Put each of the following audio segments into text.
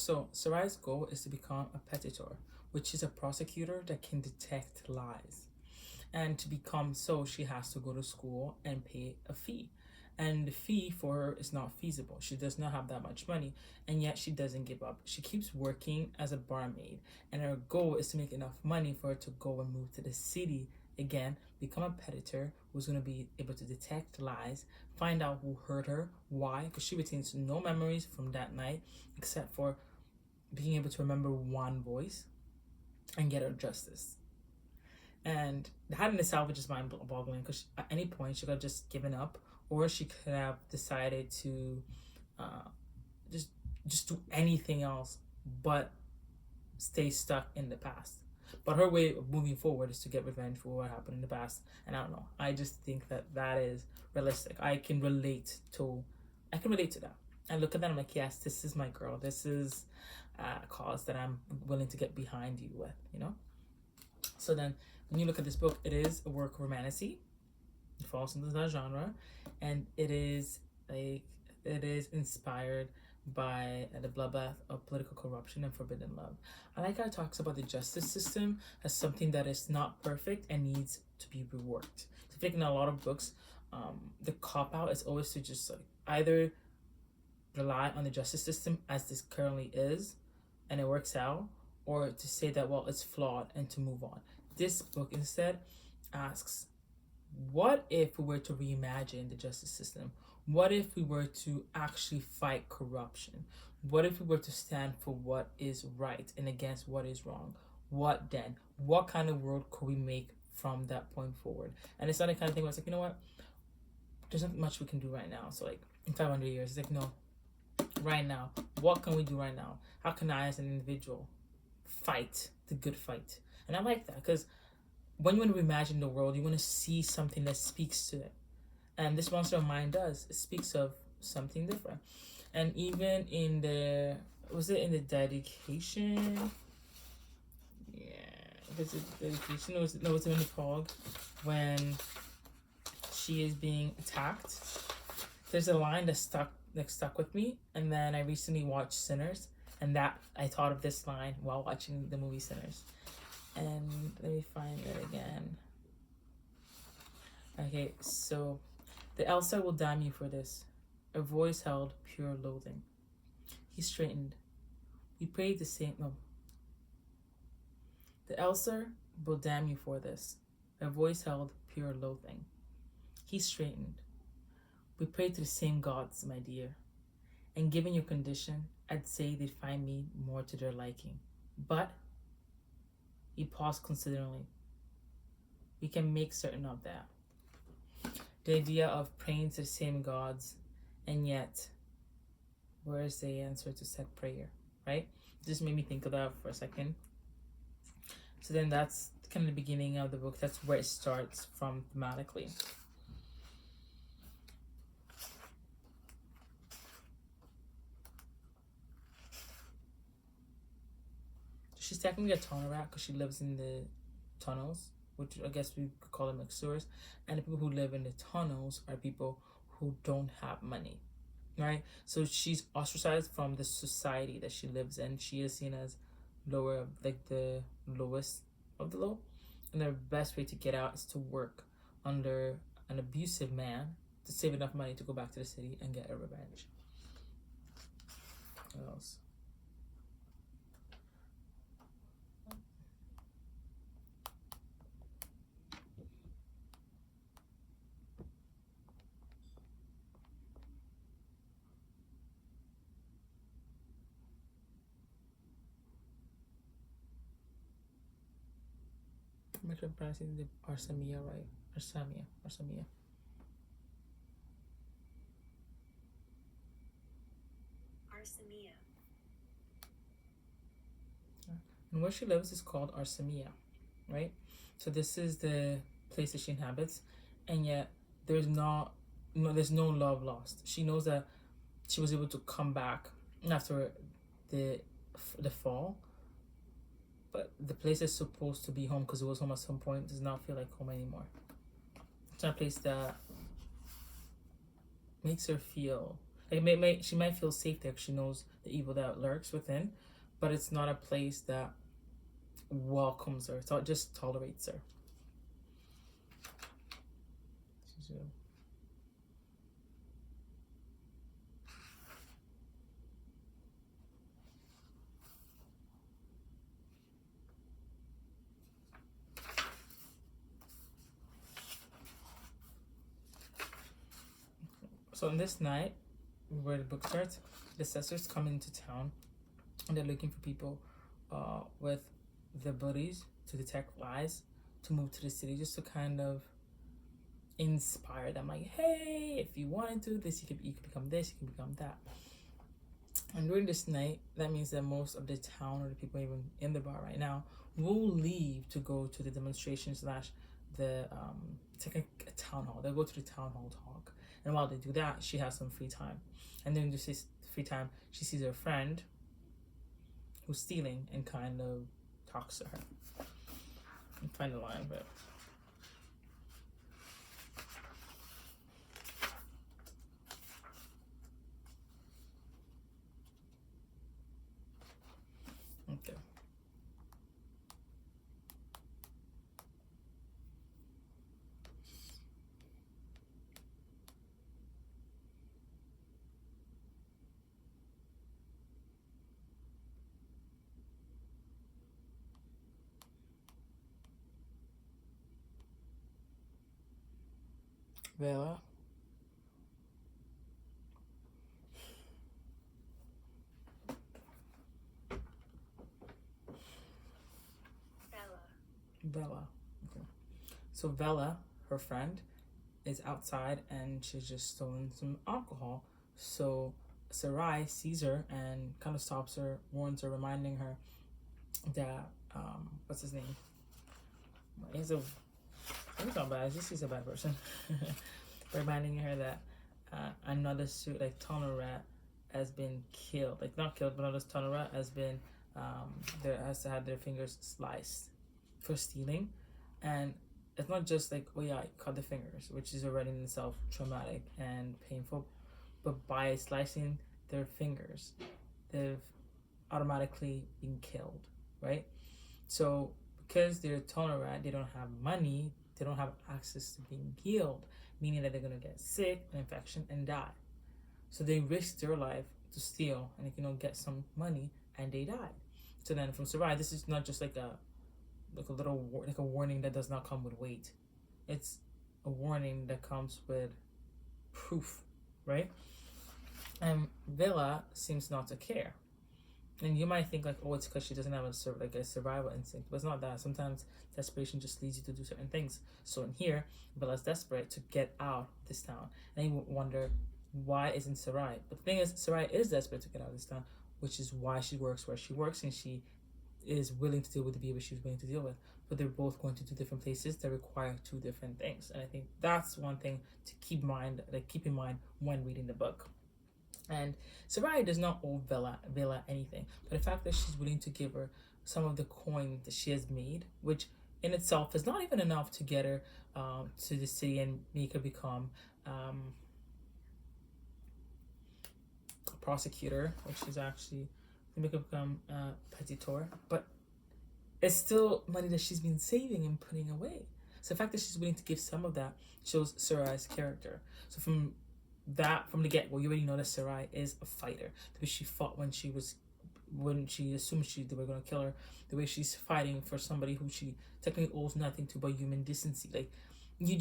So Sarai's goal is to become a petitor, which is a prosecutor that can detect lies. And to become so, she has to go to school and pay a fee. And the fee for her is not feasible. She does not have that much money, and yet she doesn't give up. She keeps working as a barmaid, and her goal is to make enough money for her to go and move to the city again, become a petitor who's going to be able to detect lies, find out who hurt her, why, because she retains no memories from that night except for being able to remember one voice, and get her justice. And that in itself is just mind-boggling, because at any point she could have just given up, or she could have decided to uh, just do anything else but stay stuck in the past. But her way of moving forward is to get revenge for what happened in the past. And I don't know. I just think that is realistic. I can relate to that. I look at that. I'm like, yes, this is my girl. This is a cause that I'm willing to get behind you with. You know. So then, when you look at this book, it is a work of romantasy. It falls into that genre, and it is inspired by the bloodbath of political corruption and forbidden love. I like how it talks about the justice system as something that is not perfect and needs to be reworked. So I think in a lot of books, the cop out is always to just like either rely on the justice system as this currently is, and it works out, or to say that, well, it's flawed and to move on. This book instead asks, what if we were to reimagine the justice system? What if we were to actually fight corruption? What if we were to stand for what is right and against what is wrong? What then? What kind of world could we make from that point forward? And it's not the kind of thing where it's like, you know what? There's not much we can do right now. So like in 500 years, it's like, no, right now, what can we do right now? How can I as an individual fight the good fight? And I like that, because when you want to reimagine the world, you want to see something that speaks to it. And this Monster of Mine does. It speaks of something different. And even in the, was it in the dedication? Yeah, was it the dedication? It was in the prologue when she is being attacked. There's a line that stuck with me, and then I recently watched Sinners, and that I thought of this line while watching the movie Sinners. And let me find it again. Okay, so the Elsa will damn you for this. Her voice held pure loathing. He straightened. We prayed the same. No. The Elsa will damn you for this. Her voice held pure loathing. He straightened. We prayed to the same gods, my dear. And given your condition, I'd say they'd find me more to their liking. But he paused considerably. We can make certain of that. The idea of praying to the same gods, and yet, where is the answer to said prayer, right? It just made me think of that for a second. So then that's kind of the beginning of the book. That's where it starts from thematically. She's technically a tunnel rat because she lives in the tunnels, which I guess we could call them like sewers. And the people who live in the tunnels are people who don't have money, right? So she's ostracized from the society that she lives in. She is seen as lower, like the lowest of the low. And the best way to get out is to work under an abusive man to save enough money to go back to the city and get a revenge. What else? I'm actually pronouncing the Arsamia right. Arsamia. And where she lives is called Arsamia, right? So this is the place that she inhabits, and yet there's no love lost. She knows that she was able to come back after the fall, but the place is supposed to be home because it was home at some point does not feel like home anymore. It's not a place that makes her feel Like she might feel safe there because she knows the evil that lurks within, but it's not a place that welcomes her. So it just tolerates her. So on this night, where the book starts, the assessors come into town and they're looking for people with the abilities to detect lies to move to the city, just to kind of inspire them. Like, hey, if you wanted to this, you could become this, you can become that. And during this night, that means that most of the town or the people even in the bar right now will leave to go to the demonstration slash the it's like a town hall. They'll go to the town hall talk. And while they do that, she has some free time. And during this free time, she sees her friend who's stealing and kind of talks to her. I'm find the line, but okay. Bella. Bella. Okay. So Bella, her friend, is outside and she's just stolen some alcohol. So Sarai sees her and kind of stops her, warns her, reminding her that what's his name? He's not bad. He's a bad person. Reminding her that another suit like tunnel rat has been killed. Like not killed, but another tunnel rat has been there has to have their fingers sliced for stealing. And it's not just like, oh yeah, I cut the fingers, which is already in itself traumatic and painful, but by slicing their fingers, they've automatically been killed, right? So because they're tunnel rat, they don't have money, they don't have access to being healed, meaning that they're gonna get sick, an infection, and die. So they risk their life to steal and get some money, and they die. So then from Sarai, this is not just like a warning that does not come with weight. It's a warning that comes with proof, right? And Villa seems not to care. And you might think like, oh, it's because she doesn't have a survival instinct, but it's not that. Sometimes desperation just leads you to do certain things. So in here, Bella's desperate to get out of this town, and you wonder why isn't Sarai? But the thing is, Sarai is desperate to get out of this town, which is why she works where she works, and she is willing to deal with the people she's willing to deal with. But they're both going to two different places that require two different things, and I think that's one thing to keep in mind when reading the book. And Sarai does not owe Vela anything, but the fact that she's willing to give her some of the coin that she has made, which in itself is not even enough to get her to the city and make her become a prosecutor, which is actually to make her become petitor, but it's still money that she's been saving and putting away. So the fact that she's willing to give some of that shows Sarai's character. So from the get-go, you already know that Sarai is a fighter. The way she fought when she assumed they were going to kill her, the way she's fighting for somebody who she technically owes nothing to but human decency. Like, you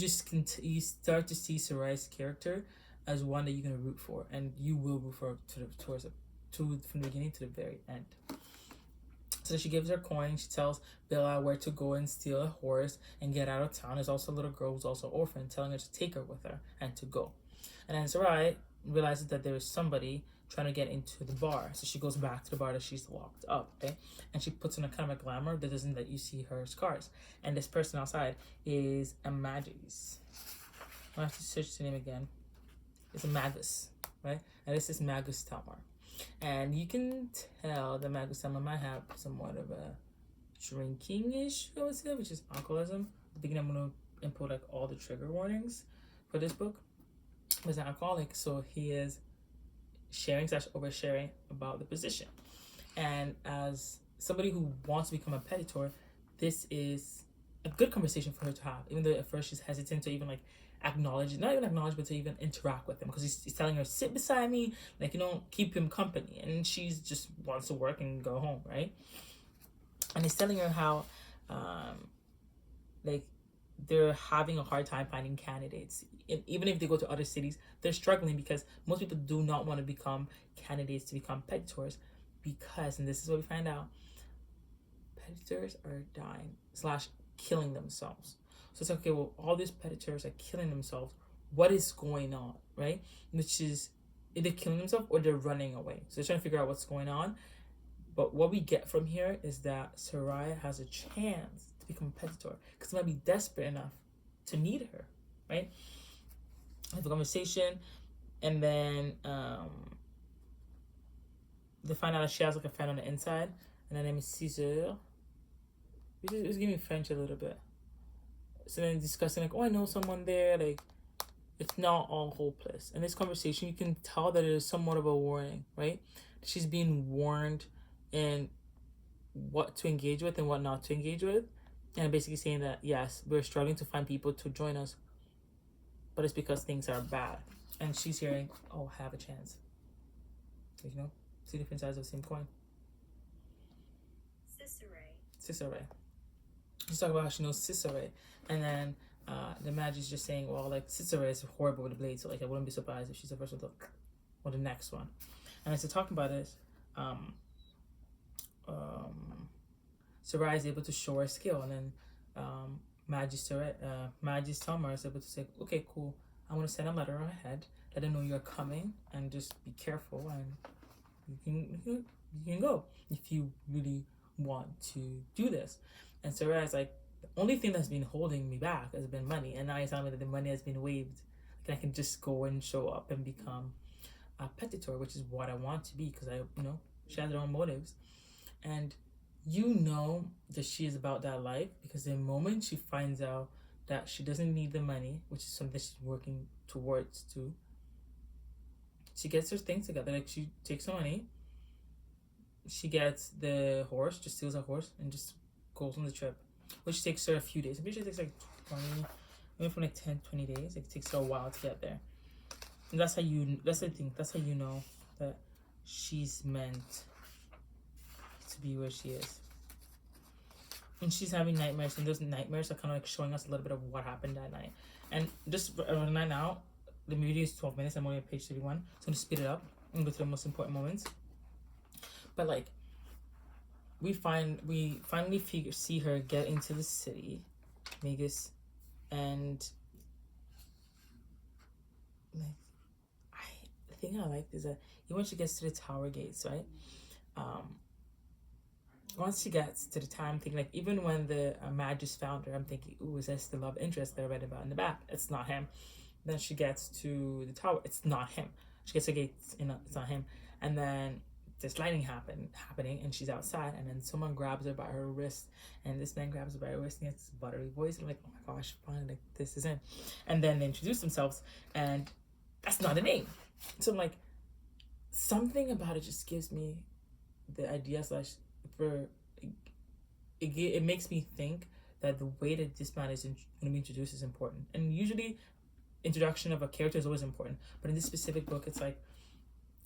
start to see Sarai's character as one that you're going to root for, and you will root for from the beginning to the very end. So she gives her coin. She tells Bella where to go and steal a horse and get out of town. There's also a little girl who's also orphan, telling her to take her with her and to go. And then Sarai realizes that there is somebody trying to get into the bar. So she goes back to the bar that she's locked up, okay? And she puts on a kind of a glamour that doesn't let you see her scars. And this person outside is a Magus. I have to search the name again. It's a Magus, right? And this is Magus Talmar. And you can tell that Magus Talmar might have somewhat of a drinking issue, I would say, which is alcoholism. At the beginning, I'm going to input all the trigger warnings for this book. He's an alcoholic, so he is sharing slash oversharing about the position. And as somebody who wants to become a predator, this is a good conversation for her to have, even though at first she's hesitant to even like acknowledge, not even acknowledge, but to even interact with him, because he's telling her, sit beside me, like, you know, keep him company, and she's just wants to work and go home, right? And he's telling her how like they're having a hard time finding candidates. And even if they go to other cities, they're struggling because most people do not want to become candidates to become predators, because, and this is what we find out, predators are dying slash killing themselves. So it's okay, well, all these predators are killing themselves. What is going on, right? Which is either killing themselves or they're running away. So they're trying to figure out what's going on. But what we get from here is that Soraya has a chance to become a predator because they might be desperate enough to need her, right? Have a conversation, and then they find out that she has like a friend on the inside, and her name is Caesar. It's giving me French a little bit. So then discussing like, oh, I know someone there. Like, it's not all hopeless. In this conversation, you can tell that it is somewhat of a warning, right? She's being warned in what to engage with and what not to engage with, and basically saying that yes, we're struggling to find people to join us, but it's because things are bad. And she's hearing, oh, have a chance. You know, two different sides of the same coin. Cicere. She's talking about how she knows Cicere, and then the Magi's just saying, well, like, Cicere is horrible with the blade, so like I wouldn't be surprised if she's the first one or the next one. And as they're talking about this, Sarai is able to show her skill, and then Magi's Tamar is able to say, okay, cool, I'm gonna send a letter ahead, let them know you're coming, and just be careful, and you can go if you really want to do this. And Sarai is like, the only thing that's been holding me back has been money, and now you're telling me that the money has been waived, and I can just go and show up and become a predator, which is what I want to be, because she has her own motives. And you know that she is about that life, because the moment she finds out that she doesn't need the money, which is something she's working towards too, she gets her things together. Like, she takes the money, she gets the horse, just steals a horse, and just goes on the trip, which takes her a few days. I'm pretty sure it takes like 20, maybe from like 10, 20 days. It takes her a while to get there. And that's how you know that she's meant to be where she is. And she's having nightmares, and those nightmares are kind of like showing us a little bit of what happened that night. And just right now, the video is 12 minutes. I'm only on page 31, so I'm going to speed it up and go to the most important moments. But like, we finally see her get into the city, Vegas, and like, the thing I like is that even when she gets to the tower gates, right? Once she gets to the town, I'm thinking, like, even when the Magus found her, I'm thinking, ooh, is this the love interest that I read about in the back? It's not him. Then she gets to the tower, it's not him. She gets to the gates, it's not him. And then this lightning happening, and she's outside, and then someone grabs her by her wrist, and this man grabs her by her wrist, and he has this buttery voice, and I'm like, oh my gosh, finally, like, this is him. And then they introduce themselves, and that's not a name. So I'm like, something about it just gives me the idea it makes me think that the way that this man is going to be introduced is important. And usually introduction of a character is always important, but in this specific book, it's like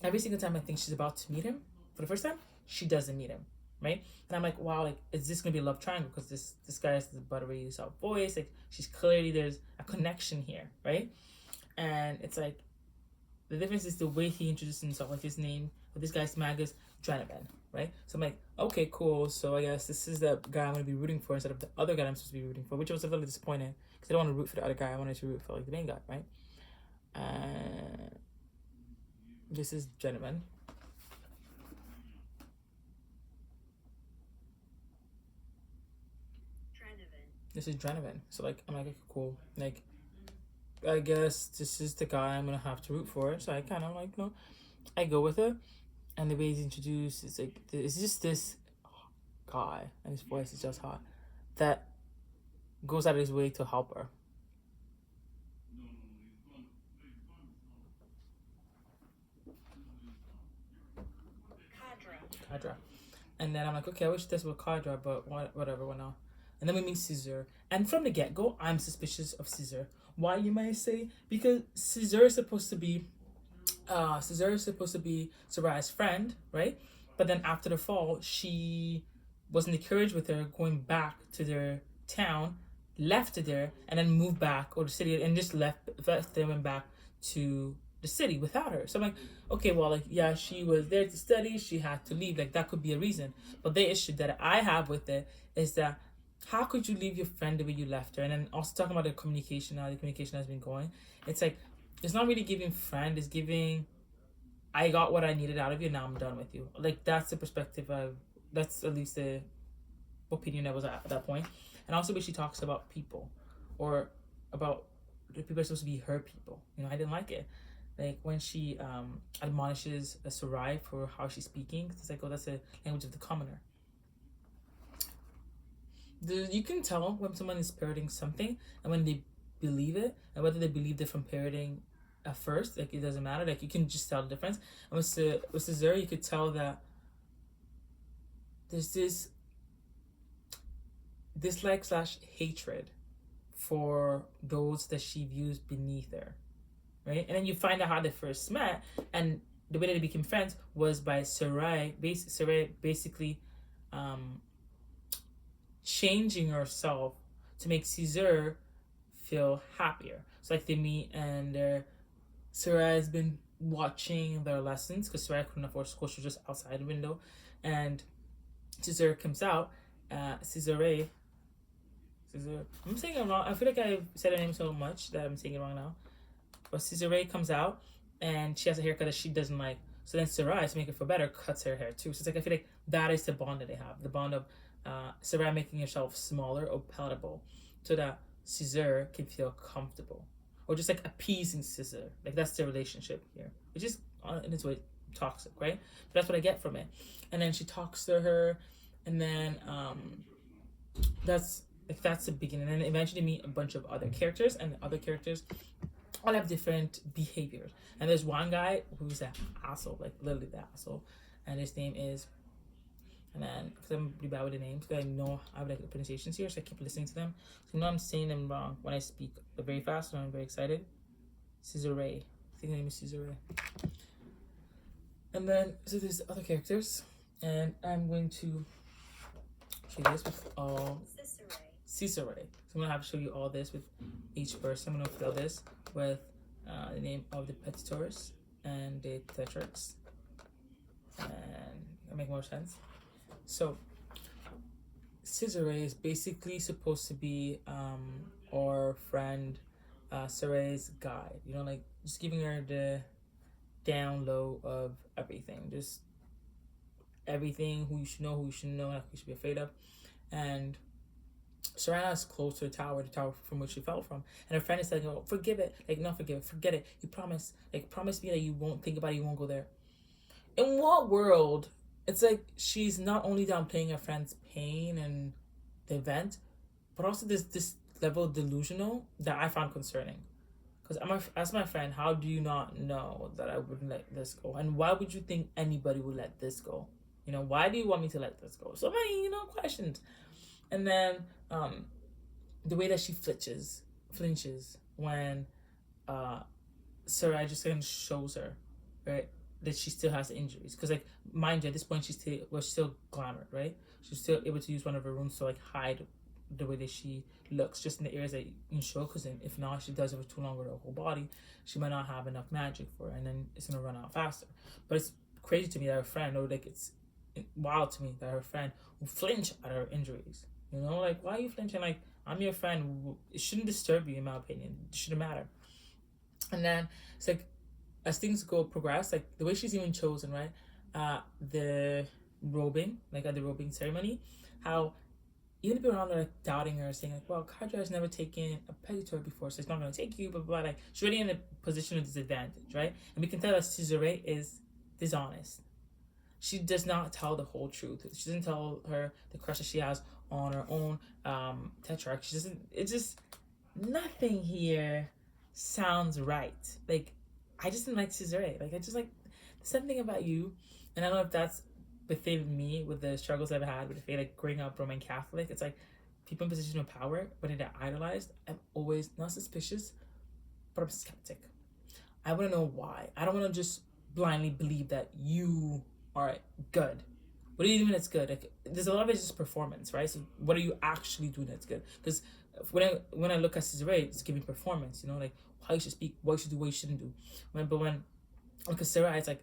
every single time I think she's about to meet him for the first time, she doesn't meet him, right? And I'm like, wow, like, is this gonna be a love triangle? Because this guy has the buttery soft voice, like, she's clearly, there's a connection here, right? And it's like, the difference is the way he introduced himself, like his name, but this guy's Magus Dranavan, right? So I'm like, okay, cool. So I guess this is the guy I'm gonna be rooting for instead of the other guy I'm supposed to be rooting for, which I was a little disappointed because I don't want to root for the other guy. I wanted to root for like the main guy, right? This is Dranavan. This is Dranavan. So like, I'm like, okay, cool. Like, I guess this is the guy I'm gonna have to root for. So I kind of like, I go with it. And the way he's introduced, it's like, it's just this guy, and his voice is just hot, that goes out of his way to help her. Kadra. And then I'm like, okay, I wish this was Kadra, but whatever, why not? And then we meet Caesar. And from the get-go, I'm suspicious of Caesar. Why, you might say? Because Caesar is supposed to be Soraya's friend, right? But then after the fall, she wasn't encouraged with her going back to their town, left it there, and then moved back or the city, and just left them and back to the city without her. So I'm like, okay, well, like, yeah, she was there to study, she had to leave, like that could be a reason. But the issue that I have with it is that how could you leave your friend the way you left her? And then also talking about the communication, how the communication has been going, it's like it's not really giving friend, it's giving I got what I needed out of you, now I'm done with you. Like that's the perspective that's at least the opinion that was at that point. And also when she talks about people or about the people are supposed to be her people. You know, I didn't like it. Like when she admonishes Sarai for how she's speaking, it's like, oh, that's the language of the commoner. You can tell when someone is parroting something and when they believe it, and whether they believed it from parroting at first, like it doesn't matter. Like you can just tell the difference. And with Caesar, you could tell that there's this dislike / hatred for those that she views beneath her, right? And then you find out how they first met, and the way that they became friends was by Sarai basically changing herself to make Caesar feel happier. So like they meet and Sarai has been watching their lessons because Sarai couldn't afford school, she was just outside the window, and Caesar comes out. Caesar, I'm saying it wrong. I feel like I've said her name so much that I'm saying it wrong now. But Caesar comes out and she has a haircut that she doesn't like. So then Sarai, to make it feel better, cuts her hair too. So it's like I feel like that is the bond that they have. The bond of Sarai making herself smaller or palatable so that Caesar can feel comfortable. Or just like appeasing Caesar. Like that's their relationship here. Which is in its way toxic, right? But that's what I get from it. And then she talks to her, and then that's the beginning. And then eventually meet a bunch of other characters, and the other characters all have different behaviors. And there's one guy who's an asshole, like literally the asshole, and his name is. And then, because I'm pretty bad with the names, because I know I have like the pronunciations here, so I keep listening to them. So you know I'm saying them wrong when I speak very fast, and I'm very excited. Caesar. I think the name is Caesar. And then, so there's other characters, and I'm going to show this with all. Caesar. So I'm going to have to show you all this with each person. I'm going to fill this with the name of the Petitors and the Tetrarchs. And it'll make more sense. So, Caesar is basically supposed to be our friend Saray's guide. You know, like just giving her the down low of everything. Just everything, who you should know, who you shouldn't know, who you should be afraid of. And Sarai is close to the tower from which she fell from. And her friend is telling her, oh, forgive it. Like, not forgive it, forget it. You promise. Like, promise me that you won't think about it, you won't go there. In what world? It's like she's not only downplaying her friend's pain and the event, but also this level of delusional that I found concerning. Because as my friend, how do you not know that I wouldn't let this go? And why would you think anybody would let this go? You know, why do you want me to let this go? So many, questions. And then the way that she flinches when Sarai just kind of shows her, right, that she still has injuries. Because, like, mind you, at this point, was still glamored, right? She's still able to use one of her runes to, like, hide the way that she looks, just in the areas that you can show. Because if not, she does it for too long with her whole body, she might not have enough magic for her, and then it's going to run out faster. But it's crazy to me that her friend, or, like, it's wild to me that her friend will flinch at her injuries. You know, like, why are you flinching? Like, I'm your friend. It shouldn't disturb you, in my opinion. It shouldn't matter. And then it's like, as things progress, like the way she's even chosen, right? The robing, like at the robing ceremony, how even people around are like doubting her, saying like, well, Kadra has never taken a Petitor before, so it's not going to take you, blah, blah, blah. Like, she's already in a position of disadvantage, right? And we can tell that Caesar is dishonest. She does not tell the whole truth. She doesn't tell her the crush that she has on her own Tetrarch. She doesn't, it's just, nothing here sounds right. Like, I just didn't like Caesar. Like, I just like, there's something about you, and I don't know if that's within me, with the struggles I've had with the faith, like growing up Roman Catholic, it's like people in position of power, when they're idolized, I'm always not suspicious, but I'm skeptic. I want to know why. I don't want to just blindly believe that you are good. What do you do when it's good? Like, there's a lot of it's just performance, right? So what are you actually doing that's good? Because when I look at Caesarea, it's giving performance. You know, like how you should speak, what you should do, what you shouldn't do. But when I look at Sarah, it's like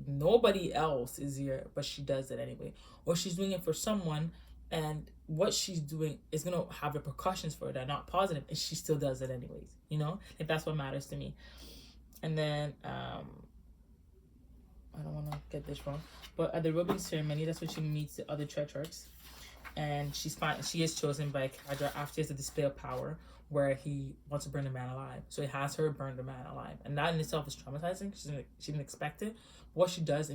nobody else is here, but she does it anyway, or she's doing it for someone, and what she's doing is gonna have repercussions for her that are not positive, and she still does it anyways. You know, like that's what matters to me. And then I don't want to get this wrong, but at the robing ceremony, that's when she meets the other tetrarchs, and she is chosen by Kadra after it's a display of power where he wants to burn the man alive. So he has her burn the man alive, and that in itself is traumatizing. She didn't expect it. What she does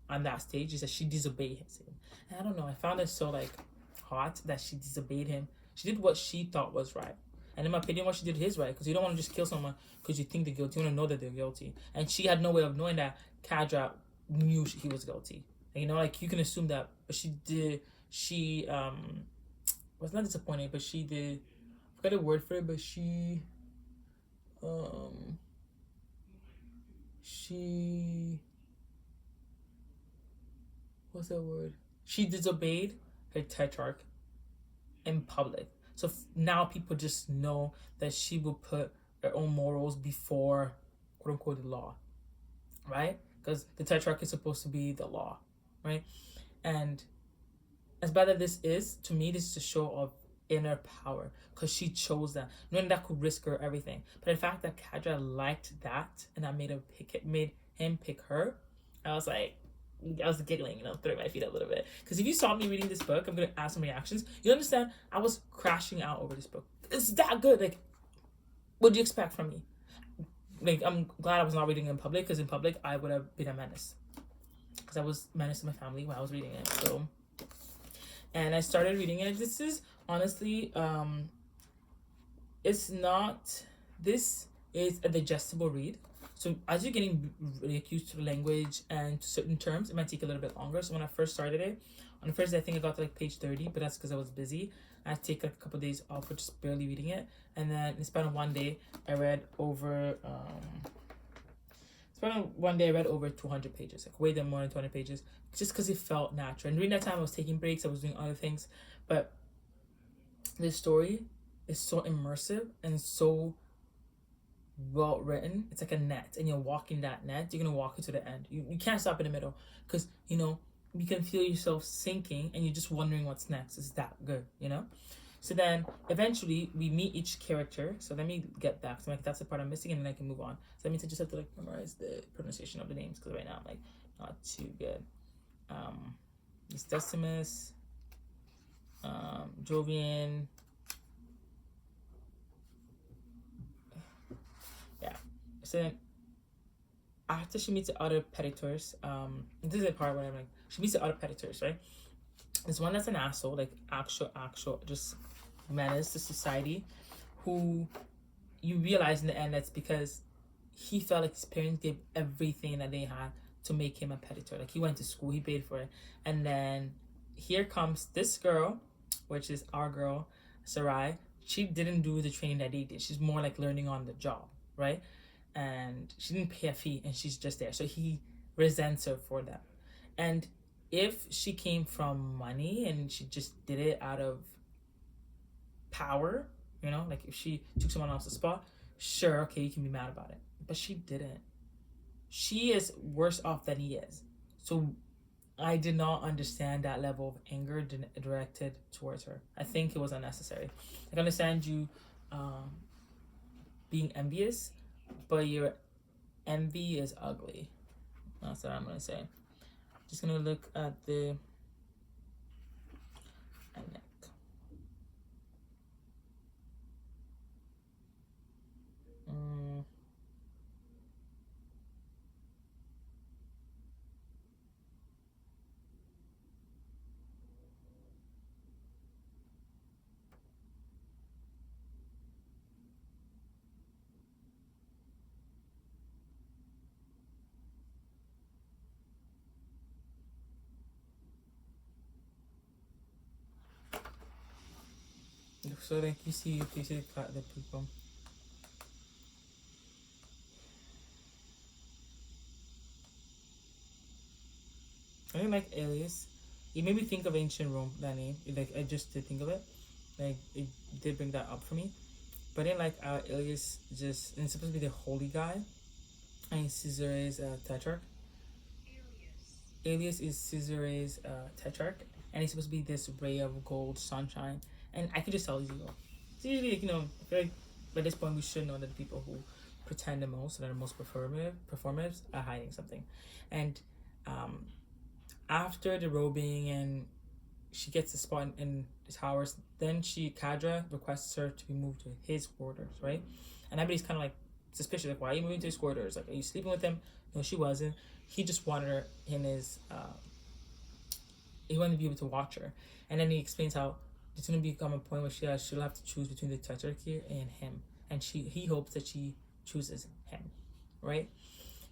on that stage is that she disobeys him, and I don't know. I found it so like hot that she disobeyed him. She did what she thought was right. And in my opinion, what she did is right, because you don't want to just kill someone because you think they're guilty. You want to know that they're guilty. And she had no way of knowing that Kadra knew he was guilty. You know, like you can assume that, but she did. She was not disappointed, but she did. I forgot a word for it, but she what's that word? She disobeyed her tetrarch in public. So now people just know that she will put her own morals before quote unquote the law, right? Because the tetrarch is supposed to be the law, right? And as bad as this is, to me, this is a show of inner power because she chose that, knowing that could risk her everything. But in fact, that Kadra liked that, and that made him pick her. I was like, I was giggling, throwing my feet a little bit. Because if you saw me reading this book, I'm gonna add some reactions. You understand? I was crashing out over this book. It's that good. Like, what do you expect from me? Like, I'm glad I was not reading in public, because in public I would have been a menace. Because I was menace to my family when I was reading it. So, and I started reading it. This is honestly, it's not. This is a digestible read. So as you're getting really used to the language and to certain terms, it might take a little bit longer. So when I first started it, on the first day I think I got to like page 30, but that's because I was busy. I had to take like a couple of days off for just barely reading it, and then in the span of one day I read over 200 pages, like way more than 200 pages, just because it felt natural. And during that time I was taking breaks, I was doing other things, but this story is so immersive and so well written. It's like a net, and you're walking that net. You're gonna walk it to the end. You can't stop in the middle, because you can feel yourself sinking, and you're just wondering what's next. It's that good, So then eventually we meet each character. So let me get back. So like that's the part I'm missing, and then I can move on. So that means I just have to like memorize the pronunciation of the names, because right now I'm like not too good. It's Decimus, Jovian. Yeah. So then after she meets the other predators, this is the part where I'm like, she meets the other predators, right? There's one that's an asshole, like actual, just menace to society, who you realize in the end that's because he felt like his parents gave everything that they had to make him a predator. Like he went to school, he paid for it, and then here comes this girl, which is our girl, Sarai. She didn't do the training that they did. She's more like learning on the job, right? And she didn't pay a fee, and she's just there. So he resents her for that. And if she came from money and she just did it out of power, like if she took someone else's spot, sure, okay, you can be mad about it. But she didn't. She is worse off than he is. So I did not understand that level of anger directed towards her. I think it was unnecessary. I can understand you being envious, but your envy is ugly. That's what I'm going to say. Just going to look at the neck. So like you see the people. I think like Alias. It made me think of ancient Rome. That name, like I just did think of it. Like it did bring that up for me. But then like Alias just and it's supposed to be the holy guy, and Caesare's tetrarch. Alias is Caesare's tetrarch, and he's supposed to be this ray of gold sunshine. And I can just tell he's evil. So usually, I feel like by this point we should know that the people who pretend the most, that are most performers, are hiding something. And um, after the robing and she gets a spot in his towers, then Kadra requests her to be moved to his quarters, right? And everybody's kind of like suspicious, like, why are you moving to his quarters? Like, are you sleeping with him? No, she wasn't. He just wanted her in his, he wanted to be able to watch her. And then he explains how it's going to become a point where she'll have to choose between the Tetrarchy and him. And he hopes that she chooses him, right?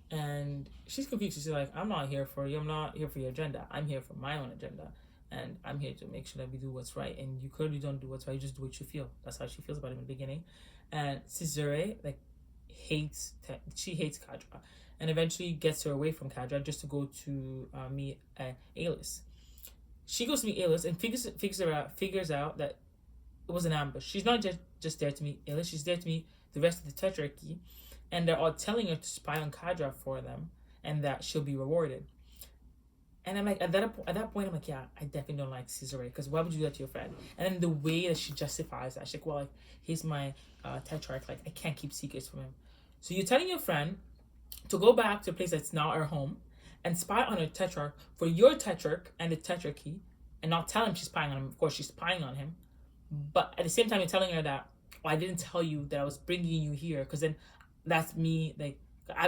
And she's confused. She's like, I'm not here for you. I'm not here for your agenda. I'm here for my own agenda. And I'm here to make sure that we do what's right. And you clearly don't do what's right. You just do what you feel. That's how she feels about him in the beginning. And Caesare, like, she hates Kadra. And eventually gets her away from Kadra just to go to meet Alice. She goes to meet Alice and figures out that it was an ambush. She's not just there to meet Alice. She's there to meet the rest of the Tetrarchy. And they're all telling her to spy on Kadra for them and that she'll be rewarded. And I'm like, at that point, I'm like, yeah, I definitely don't like Caesarea, because why would you do that to your friend? And then the way that she justifies that, she's like, well, like, he's my tetrarch, like, I can't keep secrets from him. So you're telling your friend to go back to a place that's not her home and spy on her tetrarch for your tetrarch and the tetrarchy, and not tell him she's spying on him. Of course, she's spying on him. But at the same time, you're telling her that, I didn't tell you that I was bringing you here, because then that's me, like,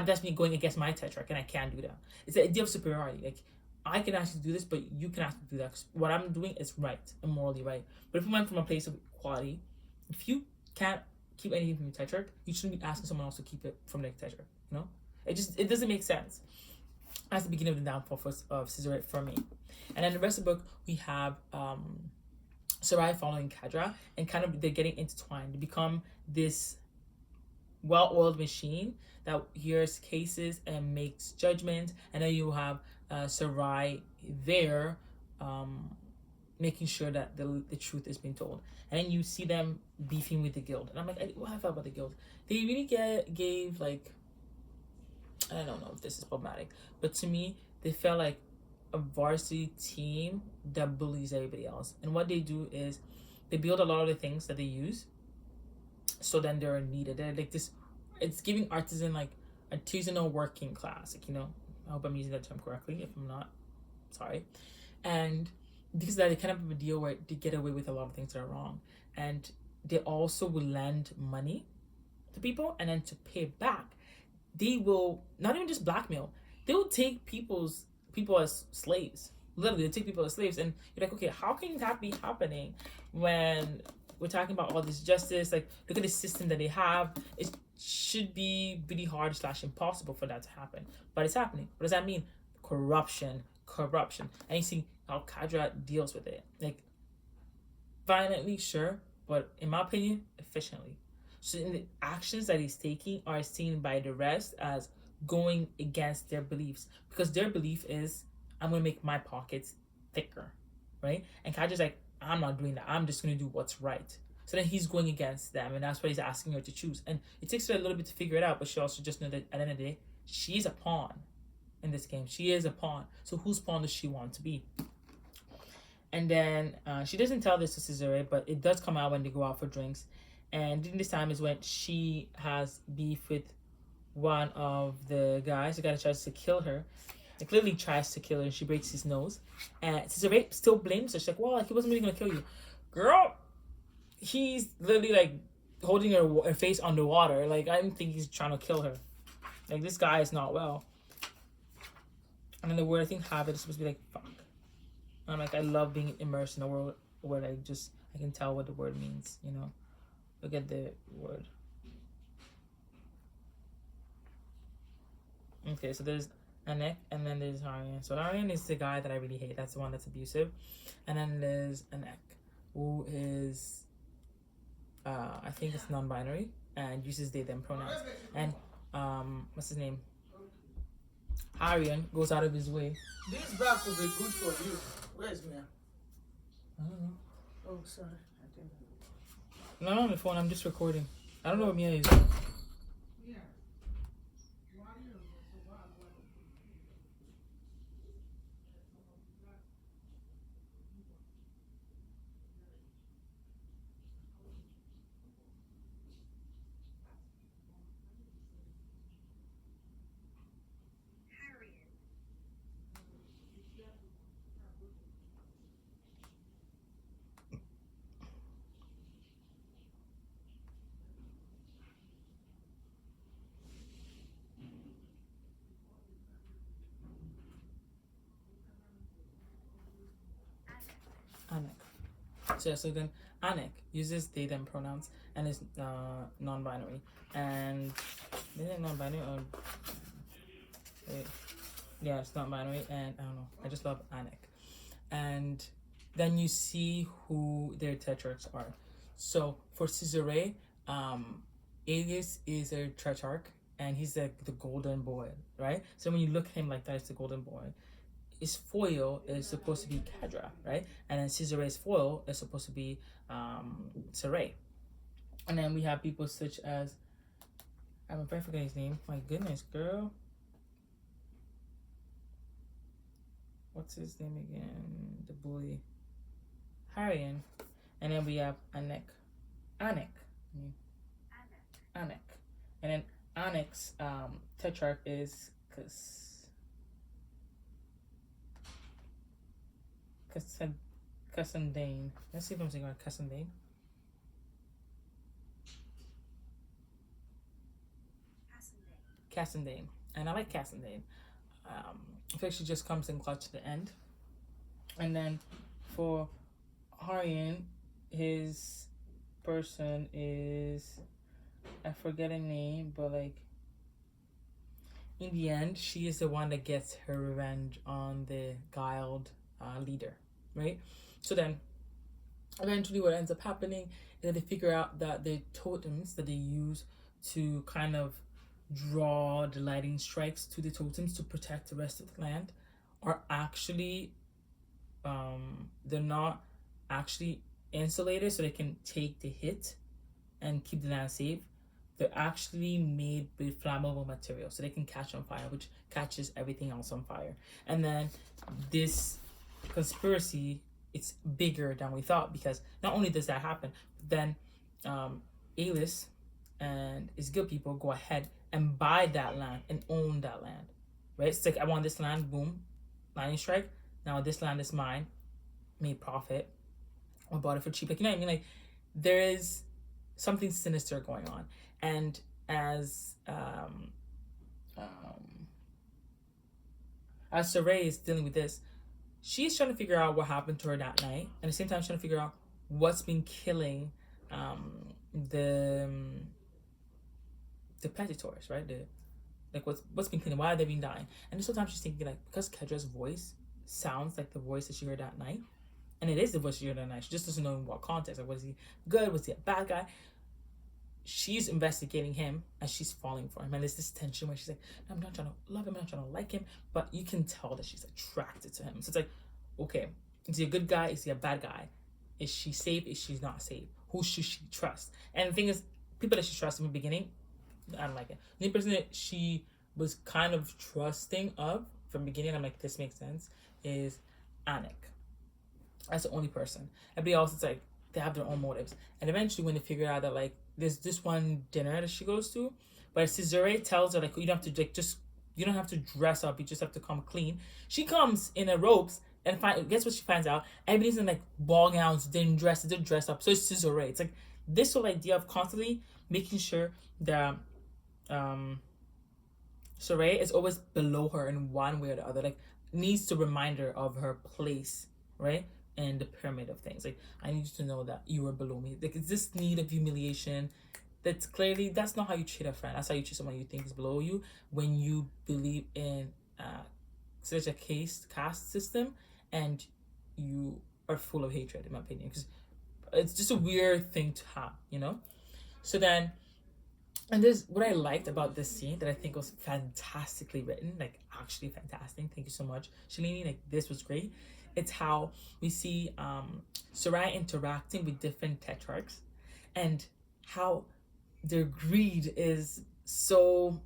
that's me going against my tetrarch, and I can't do that. It's the idea of superiority. Like, I can actually do this, but you can actually do that. Cause what I'm doing is right and morally right. But if we went from a place of equality, if you can't keep anything from your tetrarch, you shouldn't be asking someone else to keep it from their tetrarch. You know, it doesn't make sense. That's the beginning of the downfall of Caesarea for me. And then the rest of the book, we have Sarai following Kadra, and kind of they're getting intertwined. They become this well-oiled machine that hears cases and makes judgments, and then you have Sarai there making sure that the truth is being told. And then you see them beefing with the guild. And I'm like, what I felt about the guild. They really gave, like, I don't know if this is problematic, but to me, they felt like a varsity team that bullies everybody else. And what they do is they build a lot of the things that they use, so then they're needed. They're like this, it's giving artisanal working class, like, I hope I'm using that term correctly. If I'm not, sorry. And because that, they kind of have a deal where they get away with a lot of things that are wrong. And they also will lend money to people, and then to pay back, they will not even just blackmail. They will take people as slaves. Literally, they take people as slaves. And you're like, okay, how can that be happening when we're talking about all this justice? Like, look at the system that they have. It should be really hard / impossible for that to happen, but it's happening. What does that mean? Corruption. And you see how Kadra deals with it, like, violently, sure, but in my opinion, efficiently. So in the actions that he's taking are seen by the rest as going against their beliefs, because their belief is, I'm gonna make my pockets thicker, right? And Kadra's like, I'm not doing that. I'm just gonna do what's right. So then he's going against them, and that's why he's asking her to choose. And it takes her a little bit to figure it out, but she also just knows that at the end of the day, she's a pawn in this game. She is a pawn. So whose pawn does she want to be? And then she doesn't tell this to Caesarea, but it does come out when they go out for drinks. And during this time is when she has beef with one of the guys. The guy that tries to kill her. Like, literally tries to kill her, and she breaks his nose. And Caesarea still blames her. She's like, well, like, he wasn't really going to kill you. Girl, he's literally, like, holding her face underwater. Like, I don't think he's trying to kill her. Like, this guy is not well. And then the word, I think, habit is supposed to be like, fuck. I'm like, I love being immersed in a world where I can tell what the word means, Look at the word. Okay, so there's Anek, and then there's Harian. So Harian is the guy that I really hate. That's the one that's abusive. And then there's Anek, who is I think it's non-binary and uses they them pronouns. And what's his name? Aryan goes out of his way. This back will be good for you. Where's Mia? I don't know. Oh, sorry. I think. Not on the phone. I'm just recording. I don't know what Mia is. Anik. So then Anik uses they them pronouns and is non-binary. And is it non-binary or wait. Yeah, it's non-binary, and I don't know. I just love Anik. And then you see who their tetrarchs are. So for Caesare, Alias is a tetrarch, and he's the golden boy, right? So when you look at him like that, it's the golden boy. His foil is supposed to be Cadra, right? And then Caesare's foil is supposed to be Saray. And then we have people such as, I'm afraid to forget his name. My goodness, girl. What's his name again? The bully. Harian. And then we have Anik. Anik. And then Anik's tetrarch is Cassandane. Let's see if I'm saying right. Cassandane. Cassandane. And I like Cassandane. I think she just comes in clutch to the end. And then for Harian, his person is, I forget her name, but like in the end, she is the one that gets her revenge on the guiled leader, right? So then eventually what ends up happening is that they figure out that the totems that they use to kind of draw the lightning strikes to the totems to protect the rest of the land are actually they're not actually insulated so they can take the hit and keep the land safe. They're actually made with flammable material so they can catch on fire, which catches everything else on fire. And then this conspiracy, it's bigger than we thought, because not only does that happen, but then Alis and his good people go ahead and buy that land and own that land, right? It's like, I want this land, boom, lightning strike. Now this land is mine, made profit, or bought it for cheap. Like, you know what I mean? Like, there is something sinister going on. And as Saray is dealing with this, she's trying to figure out what happened to her that night, and at the same time trying to figure out what's been killing the Petitors, right? What's been killing? Why have they been dying? And this whole time she's thinking, like, because Kedra's voice sounds like the voice that she heard that night, and it is the voice she heard that night. She just doesn't know in what context. Like, was he good? Was he a bad guy? She's investigating him and she's falling for him, and there's this tension where she's like, I'm not trying to love him, I'm not trying to like him, but you can tell that she's attracted to him. So it's like, okay, is he a good guy? Is he a bad guy? Is she safe? Is she not safe? Who should she trust? And the thing is, people that she trusts in the beginning, I don't like it. The only person that she was kind of trusting of from the beginning, I'm like, this makes sense, is Anik. That's the only person. Everybody else, it's like, they have their own motives. And eventually when they figure out that, like, there's this one dinner that she goes to, but Caesare tells her, like, you don't have to, like, you don't have to dress up, you just have to come clean. She comes in her robes, and guess what she finds out? Everybody's in, like, ball gowns, didn't dress up. So it's Caesare. It's like this whole idea of constantly making sure that Saray is always below her in one way or the other, like, needs to remind her of her place, right? And the pyramid of things. Like, I need you to know that you are below me. Like, it's this need of humiliation. That's clearly, that's not how you treat a friend. That's how you treat someone you think is below you when you believe in such a caste system and you are full of hatred, in my opinion. Because it's just a weird thing to have, you know. So then, and there's what I liked about this scene that I think was fantastically written, like actually fantastic. Thank you so much, Shalini. Like this was great. It's how we see Sarai interacting with different tetrarchs, and how their greed is so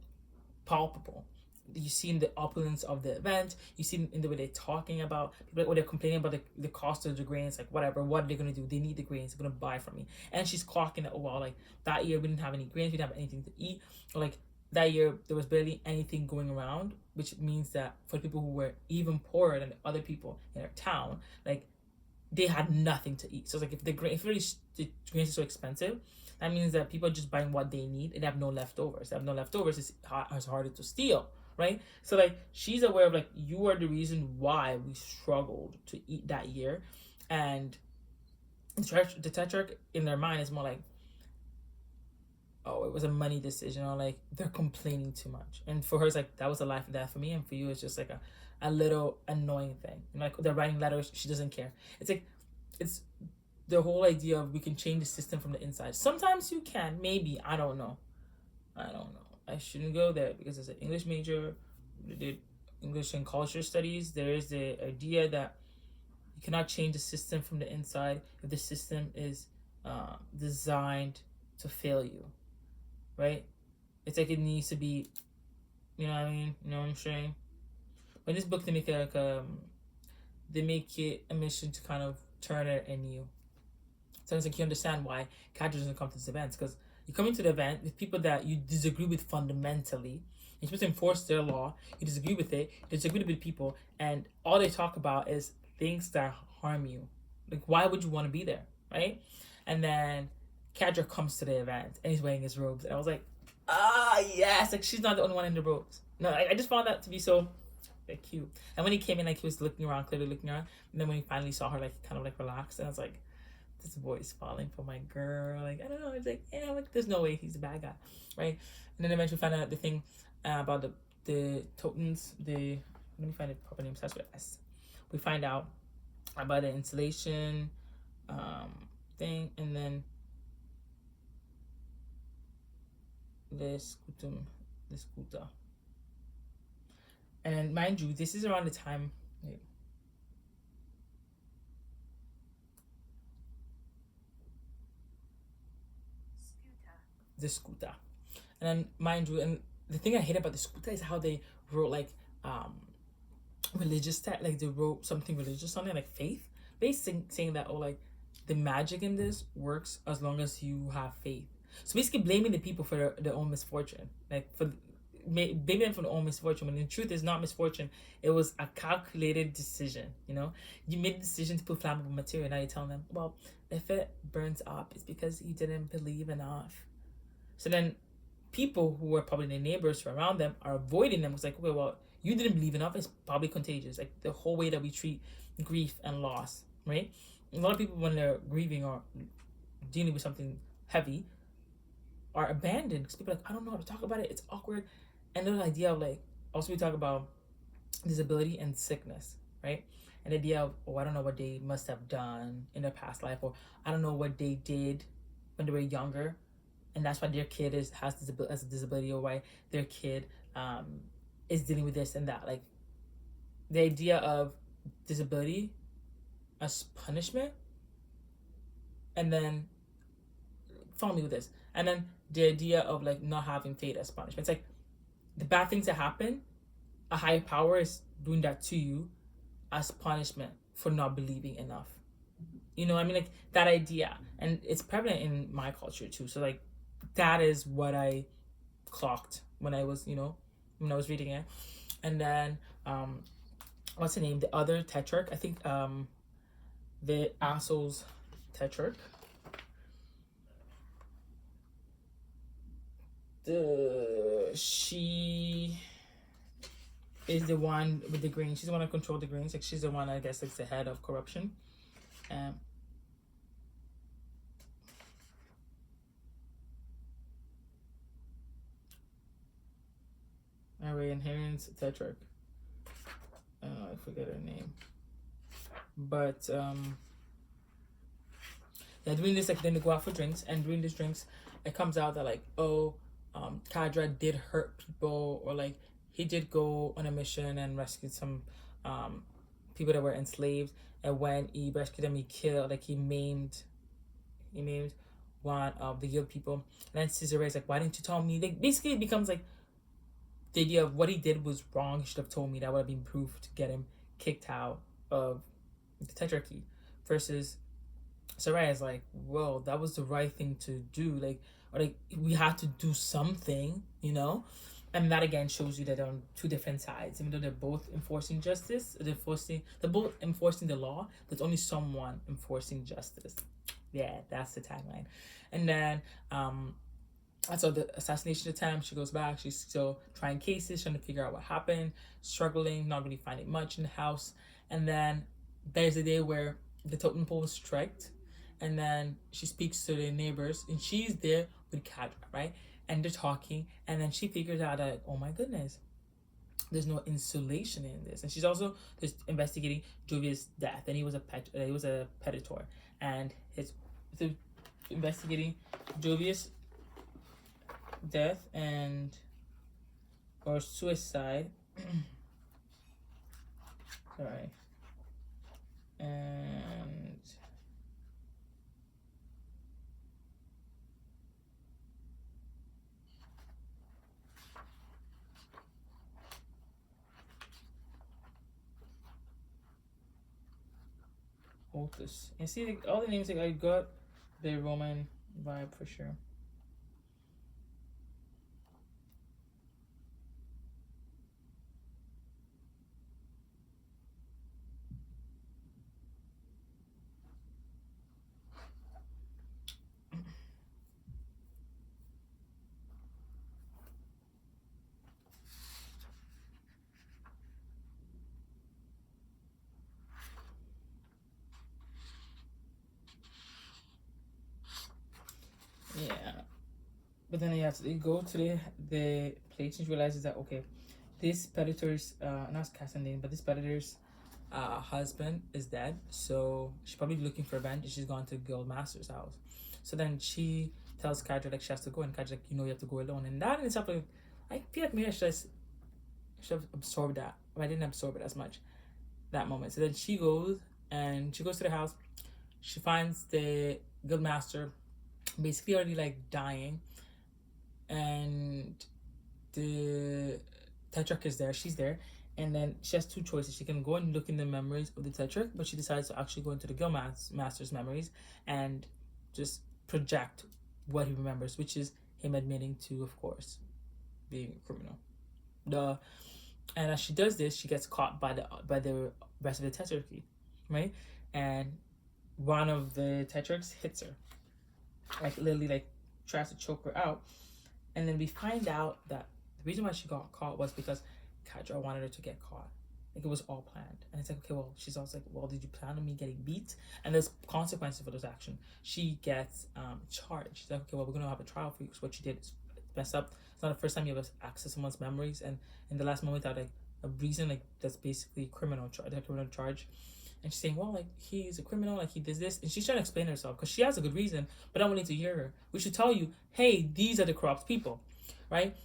palpable. You see in the opulence of the event, you see in the way they're talking about people, like, when they're complaining about the cost of the grains, like whatever, what are they gonna do? They need the grains, they're gonna buy from me. And she's clocking it, oh well, like that year we didn't have any grains, we didn't have anything to eat, or like that year there was barely anything going around, which means that for people who were even poorer than the other people in their town, like they had nothing to eat. So it's like if the grains are so expensive, that means that people are just buying what they need and they have no leftovers. They have no leftovers, it's harder to steal, right? So like she's aware of like you are the reason why we struggled to eat that year, and the tetrarch in their mind is more like, oh, it was a money decision, or like they're complaining too much. And for her, it's like that was a life and death for me, and for you, it's just like a little annoying thing. And like they're writing letters, she doesn't care. It's like it's the whole idea of we can change the system from the inside. Sometimes you can, maybe. I don't know. I shouldn't go there because as an English major, we did English and culture studies. There is the idea that you cannot change the system from the inside if the system is designed to fail you, right? It's like it needs to be, you know what I mean? You know what I'm saying? But in this book, they make it like they make it a mission to kind of turn it in you. So it's like you understand why Cadre doesn't come to these events, because you come into the event with people that you disagree with fundamentally. You're supposed to enforce their law. You disagree with it. You disagree with people, and all they talk about is things that harm you. Like, why would you want to be there, right? And then Cadre comes to the event and he's wearing his robes, and I was like, yes, like she's not the only one in the robes. No, I just found that to be so like cute. And when he came in, like he was looking around, clearly looking around, and then when he finally saw her, like kind of like relaxed, and I was like, this boy's falling for my girl. Like, I don't know. It's like, yeah, like, there's no way he's a bad guy, right? And then eventually found out the thing about the totens. Let me find the proper name. Starts with S. We find out about the installation thing, and then the scooter. And then, mind you, this is around the time. Wait, the scooter. And then, mind you, and the thing I hate about the scooter is how they wrote like religious text, like they wrote something religious on it, like faith, basically saying that, oh, like the magic in this works as long as you have faith. So basically blaming the people for their own misfortune, like for blaming them for their own misfortune, when in truth it's not misfortune. It was a calculated decision. You know, you made a decision to put flammable material. Now you're telling them, well, if it burns up, it's because you didn't believe enough. So then people who are probably their neighbors who are around them are avoiding them. It's like, okay, well, you didn't believe enough. It's probably contagious. Like the whole way that we treat grief and loss, right? A lot of people, when they're grieving or dealing with something heavy, are abandoned because people are like, I don't know how to talk about it. It's awkward. And the idea of like, also we talk about disability and sickness, right? And the idea of, oh, I don't know what they must have done in their past life, or I don't know what they did when they were younger, and that's why their kid has a disability, or why their kid is dealing with this and that. Like the idea of disability as punishment, and then follow me with this, and then the idea of like not having faith as punishment. It's like the bad things that happen, a higher power is doing that to you as punishment for not believing enough. You know what I mean? Like that idea, and it's prevalent in my culture too. So like that is what I clocked when I was, when I was reading it. And then what's the name? The other tetrarch, I think the assholes tetrarch. She is the one with the greens. She's the one that controls the greens. Like she's the one, I guess, like the head of corruption. Inherent tetrarch. I forget her name. But they're doing this, like then they go out for drinks, and during these drinks, it comes out that like, oh, Kadra did hurt people, or like he did go on a mission and rescued some people that were enslaved, and when he rescued them, he killed, like he maimed one of the guild people. And then Caesar is like, why didn't you tell me? Like basically, it becomes like the idea of what he did was wrong. He should have told me. That would have been proof to get him kicked out of the tetrarchy. Versus Sarai is like, well, that was the right thing to do. Like, or like we had to do something, you know. And that again shows you that they're on two different sides. Even though they're both enforcing justice, they're both enforcing the law. There's only someone enforcing justice. Yeah, that's the tagline. And then so the assassination attempt, she goes back, she's still trying cases, trying to figure out what happened, struggling, not really finding much in the house. And then there's a day where the totem pole was striked, and then she speaks to the neighbors, and she's there with Kadra, right? And they're talking, and then she figures out that, oh my goodness, there's no insulation in this. And she's also just investigating Jovia's death, and he was a predator, and his investigating Jovia's death and or suicide. Sorry. And Otis. And see, like, all the names, like I got the Roman vibe for sure. Yeah. But then you go to the place and realizes that okay, this predator's not Cassie name, but this predator's husband is dead, so she's probably looking for revenge, and she's gone to Guildmaster's house. So then she tells Kadra like she has to go, and Kadra's like, you know, you have to go alone. And that in itself, like, I feel like maybe I should have absorbed that, but I didn't absorb it as much that moment. So then she goes to the house. She finds the Guildmaster basically already like dying, and the Tetrarch is there. She's there, and then she has two choices. She can go and look in the memories of the Tetrarch, but she decides to actually go into the Guildmaster's memories and just project what he remembers, which is him admitting to, of course, being a criminal. And as she does this, she gets caught by the rest of the Tetrarchy, right? And one of the Tetrarchs hits her, like literally like tries to choke her out. And then we find out that the reason why she got caught was because Kadra wanted her to get caught. Like it was all planned. And it's like, okay, well, she's also like, well, did you plan on me getting beat? And there's consequences for those actions. She gets charged. She's like, okay, well, we're gonna have a trial for you because what you did is messed up. It's not the first time you ever access someone's memories, and in the last moment that like a reason like that's basically criminal charge. And she's saying, well, like he's a criminal, like he did this, and she's trying to explain herself because she has a good reason, but I'm willing to hear her. We should tell you, hey, these are the corrupt people, right?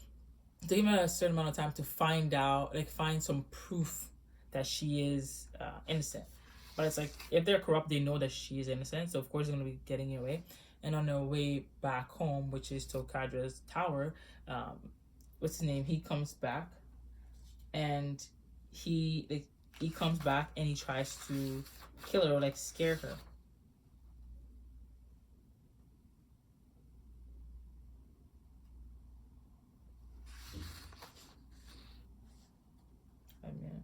To give her a certain amount of time to find out, like find some proof that she is innocent. But it's like if they're corrupt, they know that she is innocent, so of course they're gonna be getting away. And on their way back home, which is to Kadra's tower, what's his name? He comes back, and he comes back and he tries to kill her or like scare her. I mean,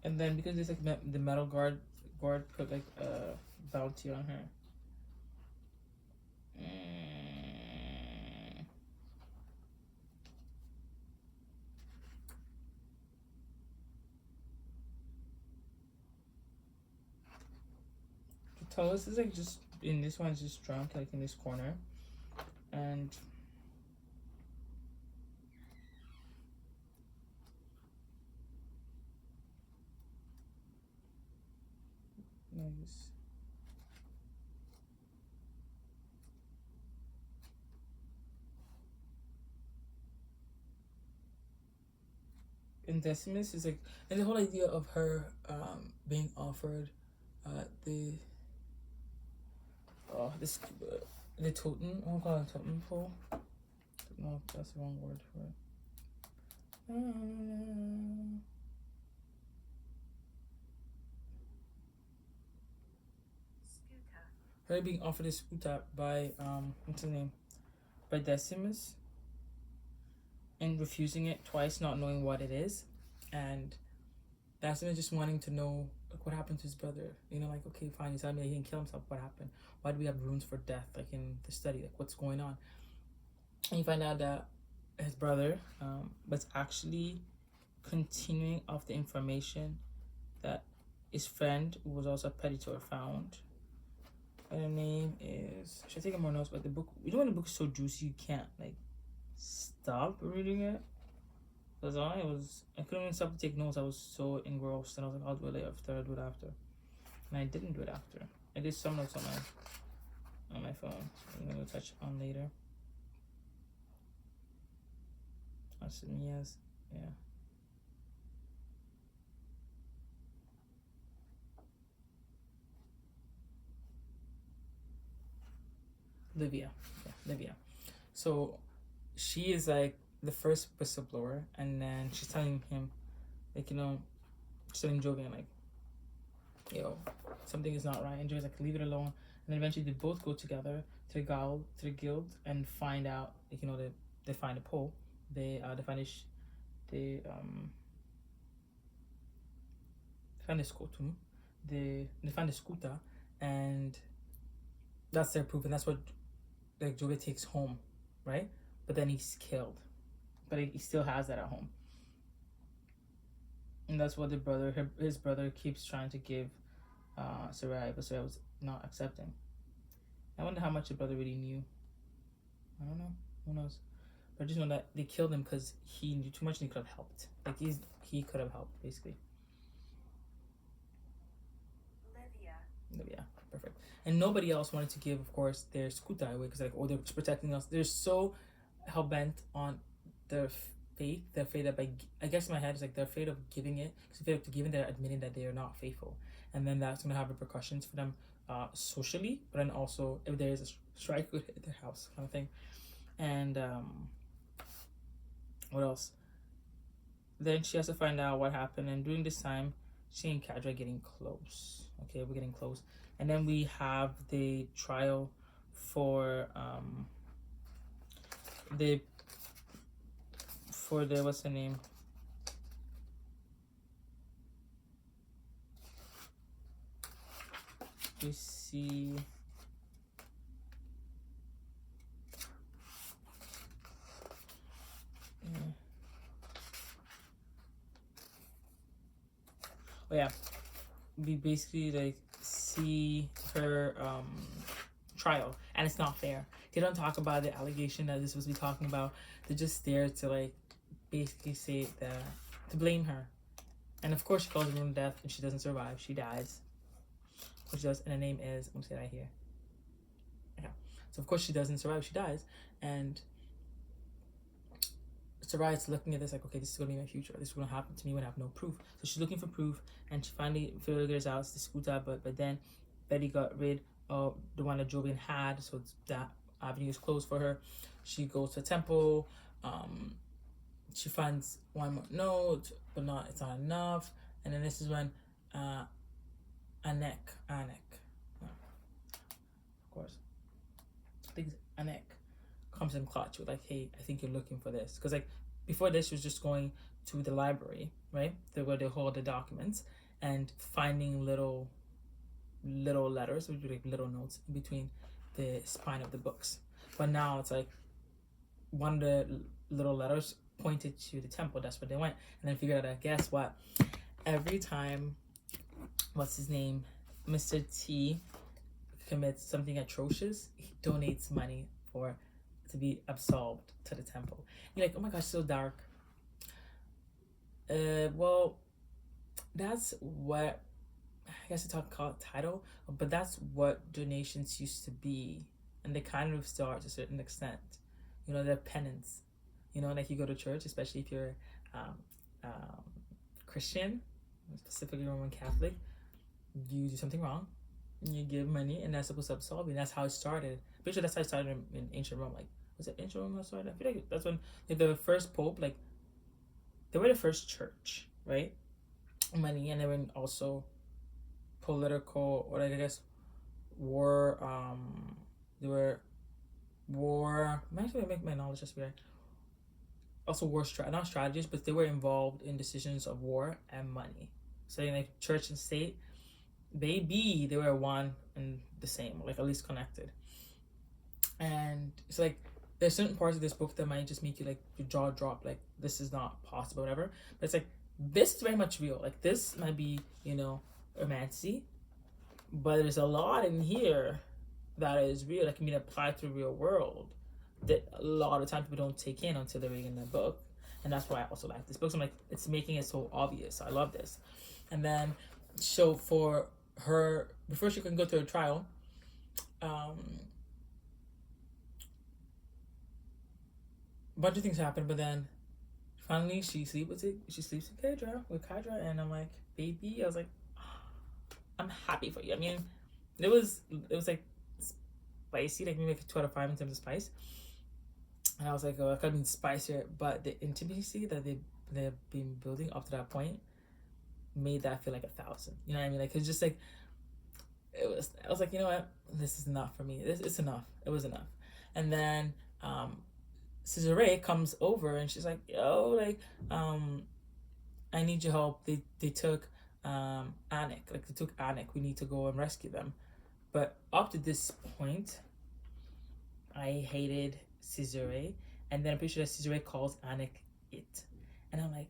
and then because there's like the metal guard put like a bounty on her. Tullis is like just in this one's just drunk, like in this corner, and Nice. And Decimus is like, and the whole idea of her being offered the this the totem. Oh god, totem pole. No, that's the wrong word for it. Her being offered a scooter by what's his name? By Decimus, and refusing it twice, not knowing what it is, and Decimus just wanting to know like what happened to his brother. You know, like okay, fine, he's telling me that he didn't kill himself. What happened? Why do we have runes for death? Like in the study, like what's going on? And you find out that his brother was actually continuing off the information that his friend, who was also a peditor, found. And her name is, I should take more notes, but the book, you know when the book is so juicy you can't like stop reading it? That's all. I couldn't even stop to take notes. I was so engrossed, and I was like, I'll do it later after, I'll do it after. And I didn't do it after. I did some notes on my phone. I'm gonna touch on later. Yes, yeah. Livia. Yeah, Livia. So she is like the first whistleblower, and then she's telling him, like, you know, she's telling Jovian, like, yo, something is not right. And Jovian's like, leave it alone. And then eventually they both go together to the guild, and find out, like, you know, they find a pole. They find the skotum. They find the scooter, and that's their proof, and that's what like Jovian takes home, right? But then he's killed, but he still has that at home, and that's what his brother keeps trying to give Sarai, but Sarai was not accepting. I wonder how much the brother really knew. I don't know. Who knows? But I just know that they killed him because he knew too much and he could have helped. Like he could have helped basically. Yeah, perfect. And nobody else wanted to give, of course, their scooter away because like, oh, they're protecting us. They're so hell bent on their faith. They're afraid that I guess in my head it's like they're afraid of giving it because if they're giving, they're admitting that they are not faithful, and then that's gonna have repercussions for them socially, but then also if there is a strike at their house kind of thing. And what else? Then she has to find out what happened, and during this time, she and Kadra are getting close. Okay, we're getting close, and then we have the trial for the what's the name? We see. Oh yeah, we basically like see her trial, and it's not fair. They don't talk about the allegation that this was we talking about. They're just there to like basically say that to blame her, and of course she calls her own death, and she doesn't survive. She dies, which does, and the name is, I'm gonna say that here. Yeah, so of course she doesn't survive. She dies, and Sarai's looking at this like, okay, this is gonna be my future. This is gonna happen to me when I have no proof. So she's looking for proof, and she finally figures out it's the scooter. But then Betty got rid of the one that Jovian had, so that avenue is closed for her. She goes to a temple. She finds one more note, but it's not enough. And then this is when Anek, of course, I think it's Anek, comes in clutch with like, hey, I think you're looking for this, because like before this she was just going to the library, right, where they hold the documents, and finding little letters, which would be like little notes in between the spine of the books. But now it's like one of the little letters pointed to the temple. That's where they went, and then figured out that guess what? Every time, what's his name, Mr. T commits something atrocious, he donates money to be absolved to the temple. You're like, oh my gosh, so dark. Well, that's what I guess I call it title, but that's what donations used to be, and they kind of still are to a certain extent. They're penance. Like you go to church, especially if you're um, um, Christian, specifically Roman Catholic. You do something wrong, you give money, and that's supposed to absolve you. And that's how it started. Pretty sure that's how it started in ancient Rome. Like, was it ancient Rome that started? I feel like that's when the first pope, like, they were the first church, right? Money, and they were also political, or like, I guess war. They were war. I'm actually gonna make my knowledge just weird. Also, not strategies, but they were involved in decisions of war and money. So, like church and state, they were one and the same, like at least connected. And it's like there's certain parts of this book that might just make you like your jaw drop, like this is not possible, whatever. But it's like this is very much real. Like this might be, romancy, but there's a lot in here that is real that can be applied to the real world that a lot of times people don't take in until they're reading the book. And that's why I also like this book. So I'm like, it's making it so obvious. I love this. And then, so for her, before she can go to her trial, a bunch of things happen, but then finally she sleeps with Kadra, and I'm like, baby, I was like, I'm happy for you. I mean, it was like spicy, like maybe like 2 out of 5 in terms of spice. And I was like, oh, I could have been spicier, but the intimacy that they've been building up to that point made that feel like 1,000. You know what I mean? Like it's just like I was like, you know what? This is enough for me. It's enough. It was enough. And then Cesare comes over and she's like, yo, like, I need your help. They took Anik. Like they took Anik. We need to go and rescue them. But up to this point, I hated Cesare. And then I'm pretty sure that Cesare calls Anik it. And I'm like,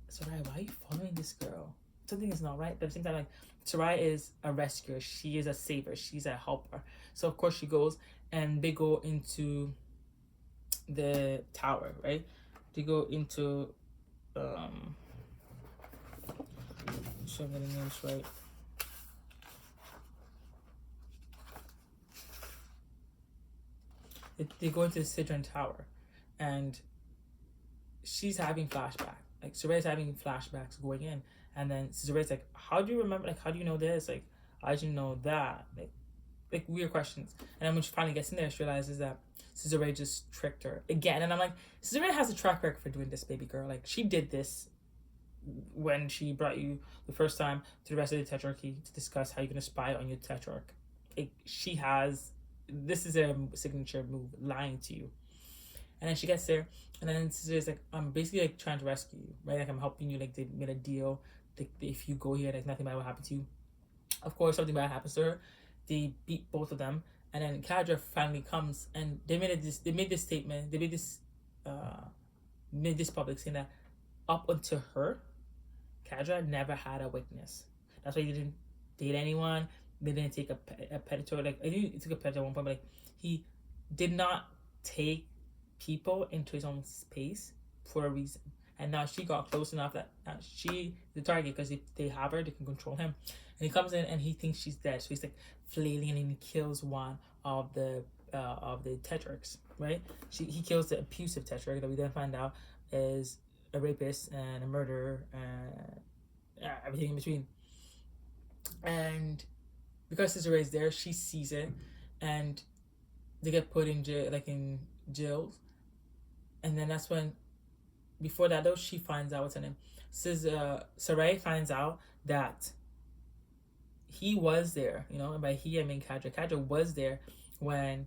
Sarai, why are you following this girl? Something is not right. But at the same time, like, Sarai is a rescuer. She is a saver. She's a helper. So, of course, she goes and they go into the tower, right? They go into, show me the names right. They go into the Sidron Tower and she's having flashbacks. Like, Saray's having flashbacks going in. And then Saray's like, how do you remember? Like, how do you know this? Like, how did you know that? Like weird questions. And then when she finally gets in there, she realizes that Cesare just tricked her again. And I'm like, Cesare has a track record for doing this, baby girl. Like, she did this when she brought you the first time to the rest of the Tetrarchy to discuss how you're going to spy on your Tetrarch. She has, this is a signature move, lying to you. And then she gets there, and then Cesare's like, I'm basically like trying to rescue you, right? Like I'm helping you, like they made a deal. Like if you go here, like nothing bad will happen to you. Of course, something bad happens to her. They beat both of them, and then Kadra finally comes, and they made this statement. They made this public saying that up until her, Kadra never had a witness. That's why he didn't date anyone. They didn't take a predator. Like I think he took a predator at one point, but like he did not take people into his own space for a reason. And now she got close enough that she the target, because if they have her, they can control him. And he comes in and he thinks she's dead, so he's like flailing and he kills one of the tetrarchs. Right? He kills the abusive tetrarch that we then find out is a rapist and a murderer and everything in between. And because Cesare is there, she sees it, and they get put in jail, like in jails. And then that's when, before that though, she finds out what's her name. Sarai finds out that he was there, and by he I mean Kadra. Kadra was there when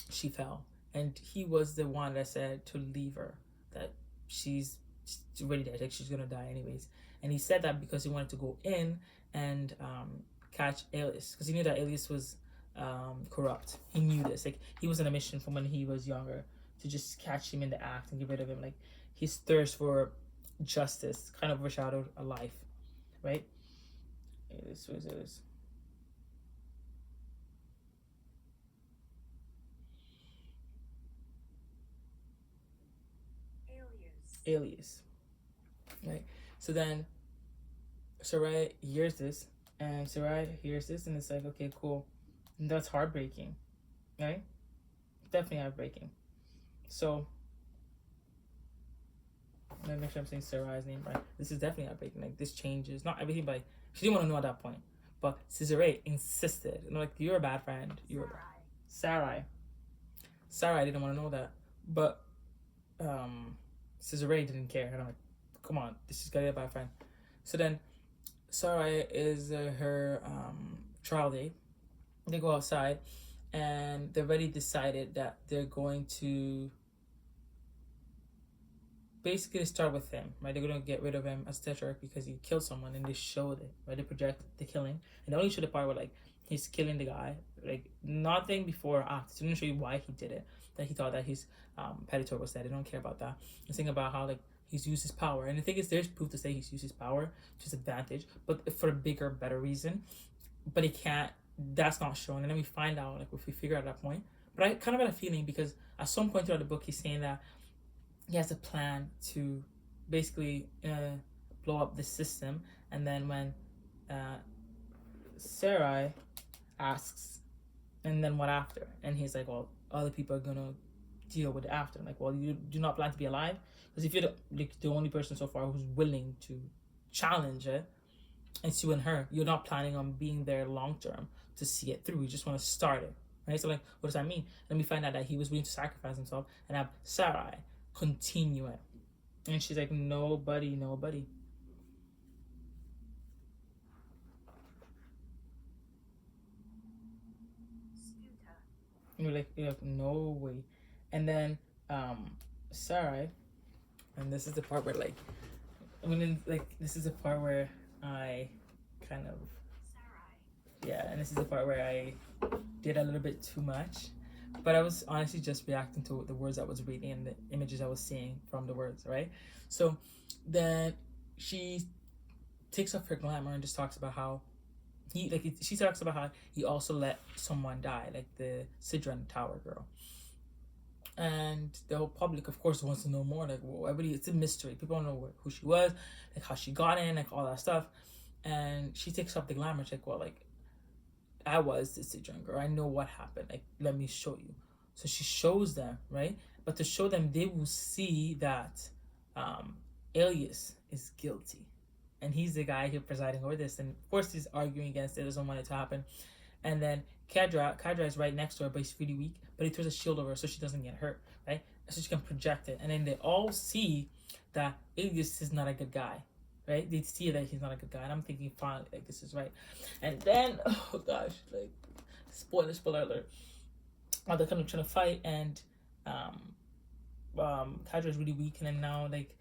she fell, and he was the one that said to leave her, that she's already dead, like she's gonna die anyways. And he said that because he wanted to go in and catch Alias, because he knew that Alias was corrupt. He knew this. Like he was on a mission from when he was younger to just catch him in the act and get rid of him. Like his thirst for justice kind of overshadowed a life, right? This was Alias, right? So then Sarai hears this, and it's like, okay, cool. And that's heartbreaking, right? Definitely heartbreaking. So, let me make sure I'm saying Sarai's name right. This is definitely heartbreaking. Like, this changes, not everything, but she didn't want to know at that point. But Sarai insisted, like, you're a bad friend. You're a bad. Sarai didn't want to know that. But, Sarai didn't care. And I'm like, come on, this is gotta be a bad friend. So then, Sarai is her trial day. They go outside, and they've already decided that they're going to basically start with him, right? They're going to get rid of him as tetrarch because he killed someone, and they showed it, right? They project the killing, and they only show the part where, like, he's killing the guy, like, nothing before or after. So they didn't show you why he did it, that he thought that his predator was dead. They don't care about that. The thing about how, like, he's used his power, and the thing is, there's proof to say he's used his power to his advantage, but for a bigger, better reason. But he can't. That's not shown, and then we find out, like, if we figure out that point. But I kind of had a feeling because at some point throughout the book, he's saying that he has a plan to basically blow up the system, and then when Sarai asks, and then what after? And he's like, well, other people are gonna deal with it after. I'm like, well, you do not plan to be alive, because if you're the only person so far who's willing to challenge it, it's you and her. You're not planning on being there long term to see it through. You just want to start it, right? So, like, what does that mean? Let me find out that he was willing to sacrifice himself and have Sarai continue it. And she's like, nobody. You're like, no way. And then Sarai, and this is the part where, like, this is the part where I kind of, and this is the part where I did a little bit too much. But I was honestly just reacting to the words I was reading and the images I was seeing from the words, right? So then she takes off her glamour and just talks about how she talks about how he also let someone die, like the Sidran Tower girl. And the whole public, of course, wants to know more. Like, well, everybody, it's a mystery. People don't know who she was, like how she got in, like all that stuff. And she takes off the glamour. She's like, well, like, I was the Sidran girl. I know what happened. Like, let me show you. So she shows them, right? But to show them, they will see that Elias is guilty. And he's the guy here presiding over this. And of course, he's arguing against it. Doesn't want it to happen. And then Kadra is right next to her, but he's really weak. But he throws a shield over her so she doesn't get hurt, right? So she can project it. And then they all see that Elias is not a good guy, right? They see that he's not a good guy. And I'm thinking, finally, like, this is right. And then, oh gosh, like, spoiler alert. They're kind of trying to fight, and Kadra is really weak. And then now, like,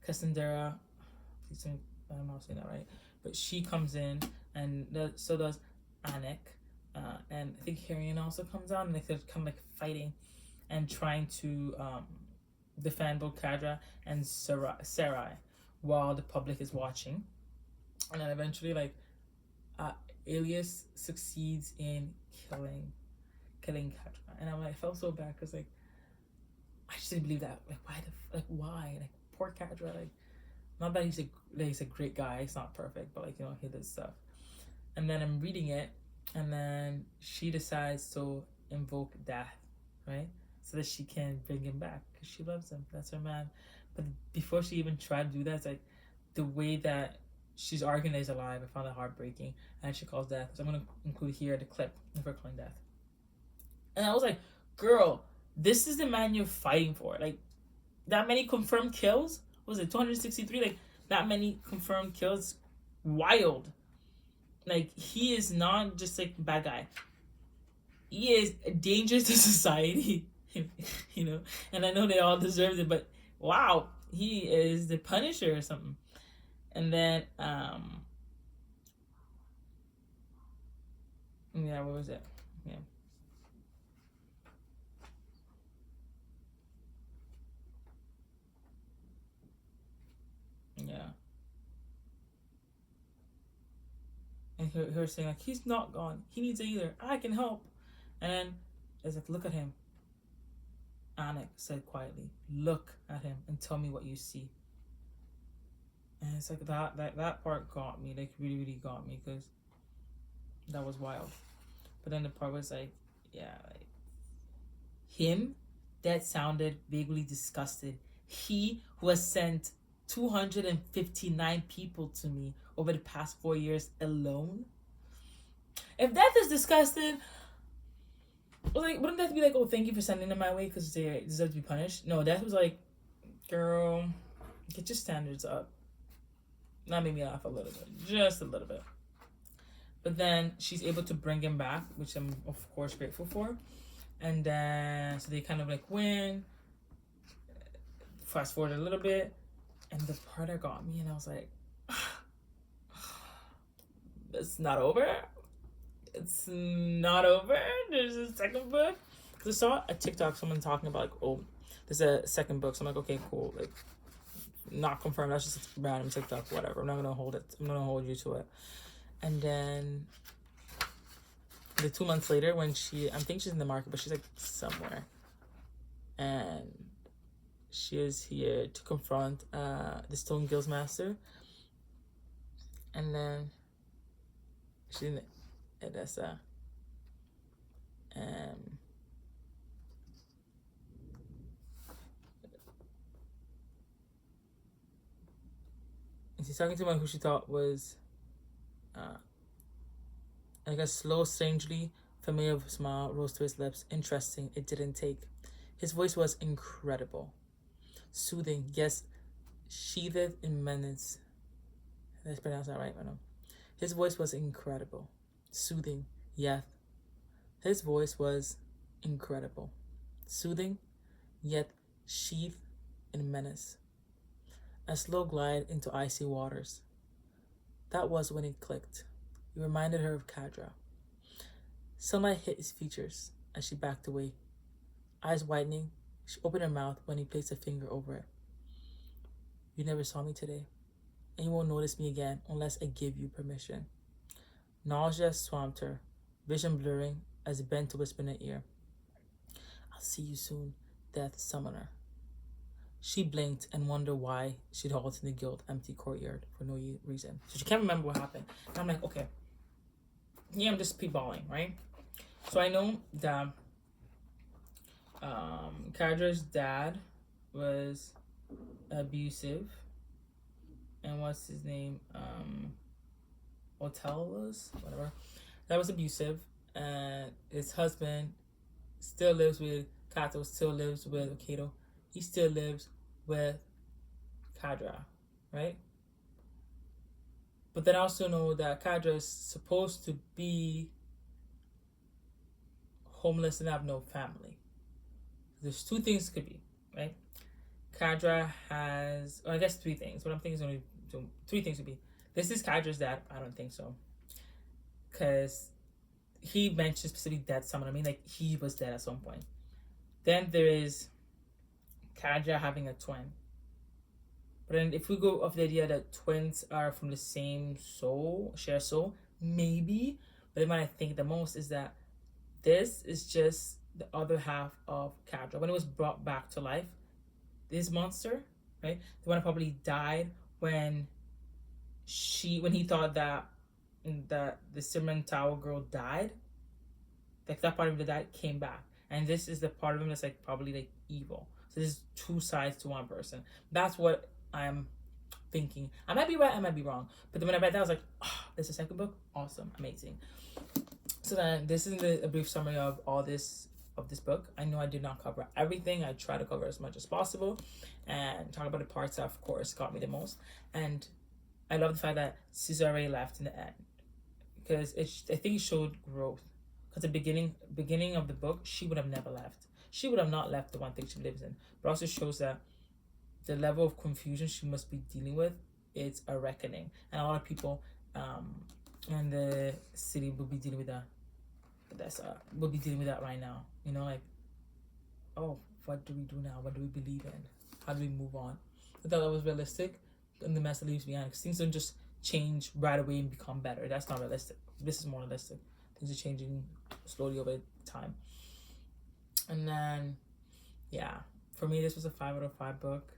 Cassandra, I'm not saying that right, but she comes in, and so does Anik. And I think Harrion also comes out, and they're kind of like fighting and trying to defend both Kadra and Sarai while the public is watching. And then eventually, like, Elias succeeds in killing Kadra, and I felt so bad because, like, I just didn't believe that. Like, why? Like, poor Kadra. Like, not that he's a great guy. He's not perfect, but, like, you know, he does stuff. And then I'm reading it, and then she decides to invoke death, right? So that she can bring him back because she loves him. That's her man. But before she even tried to do that, it's like the way that she's arguing that he's alive. I found it heartbreaking. And she calls death. So I'm going to include here the clip of her calling death. And I was like, girl, this is the man you're fighting for. Like, that many confirmed kills? What was it 263? Like, that many confirmed kills? Wild. Like, he is not just like a bad guy. He is dangerous to society. You know? And I know they all deserve it, but wow, he is the Punisher or something. And then yeah, what was it? Yeah. Yeah. And her saying, like, he's not gone. He needs a healer. I can help. And then it's like, look at him. Anik said quietly, look at him and tell me what you see. And it's like that part got me, like really, really got me, because that was wild. But then the part was like, yeah, like him that sounded vaguely disgusted. He who has sent 259 people to me over the past 4 years alone. If death is disgusting, well, like, wouldn't that be like, oh, thank you for sending them my way because they deserve to be punished? No, that was like, girl, get your standards up. That made me laugh a little bit, just a little bit. But then she's able to bring him back, which I'm of course grateful for. And then so they kind of like win. Fast forward a little bit, and the part that got me, and I was like, it's not over. It's not over. There's a second book. Because I saw a TikTok, someone talking about like, oh, there's a second book. So I'm like, okay, cool. Like, not confirmed. That's just a random TikTok, whatever. I'm not gonna hold it. I'm gonna hold you to it. And then the 2 months later, when I think she's in the market, but she's like somewhere, and she is here to confront the Stone Guilds master, and then she's in Edessa, and she's talking to one who she thought was like a slow, strangely familiar smile rose to his lips. Interesting, it didn't take. His voice was incredible. Soothing, yes, sheathed in menace. Did I pronounce that right? I know. His voice was incredible. Soothing, yes. His voice was incredible. Soothing, yet sheathed in menace. A slow glide into icy waters. That was when it clicked. It reminded her of Kadra. Sunlight hit his features as she backed away. Eyes widening, she opened her mouth when he placed a finger over it. You never saw me today, and you won't notice me again unless I give you permission. Nausea swamped her, vision blurring as he bent to whisper in her ear. I'll see you soon, Death Summoner. She blinked and wondered why she'd halted in the guild empty courtyard for no reason. So she can't remember what happened. And I'm like, okay. Yeah, I'm just speedballing, right? So I know that Kadra's dad was abusive. And what's his name? Otella's, whatever. That was abusive. And his husband still lives with Kato, still lives with Kato. He still lives with Kadra, right? But then I also know that Kadra is supposed to be homeless and have no family. There's two things it could be, right? Kadra has, or I guess three things. What I'm thinking is only three things would be. This is Kadra's dad. I don't think so. Because he mentioned specifically dead someone. I mean, like, he was dead at some point. Then there is Kadra having a twin. But then if we go off the idea that twins are from the same soul, share soul, maybe. But what I think the most is that this is just the other half of Kadra. When it was brought back to life, this monster, right? The one that probably died when he thought that the Simran Tower girl died. Like, that part of him that died came back. And this is the part of him that's like probably like evil. So there's two sides to one person. That's what I'm thinking. I might be right, I might be wrong. But then when I read that, I was like, oh, there's a second book? Awesome, amazing. So then this is a brief summary of all this book. I know I did not cover everything. I try to cover as much as possible and talk about the parts that of course got me the most. And I love the fact that Cesare left in the end, because I think it showed growth. Because the beginning of the book, she would have never left. She would have not left the one thing she lives in. But also shows that the level of confusion she must be dealing with, it's a reckoning. And a lot of people in the city will be dealing with that. We'll be dealing with that right now. You know, like, oh, what do we do now? What do we believe in? How do we move on? I thought that was realistic, and the mess that leaves behind. Because things don't just change right away and become better. That's not realistic. This is more realistic. Things are changing slowly over time. And then, yeah, for me, this was a 5 out of 5 book.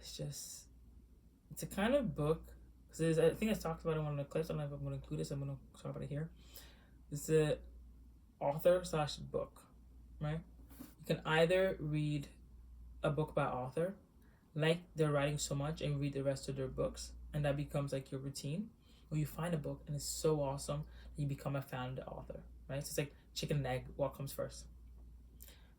It's just, It's a kind of book, because I think I talked about it in one of the clips. I don't know if I'm going to include this. I'm going to talk about it here. It's a author slash book, right? You can either read a book by author, like they're writing so much, and read the rest of their books, and that becomes like your routine. Or you find a book and it's so awesome that you become a fan of the author, right? So it's like chicken and egg, what comes first?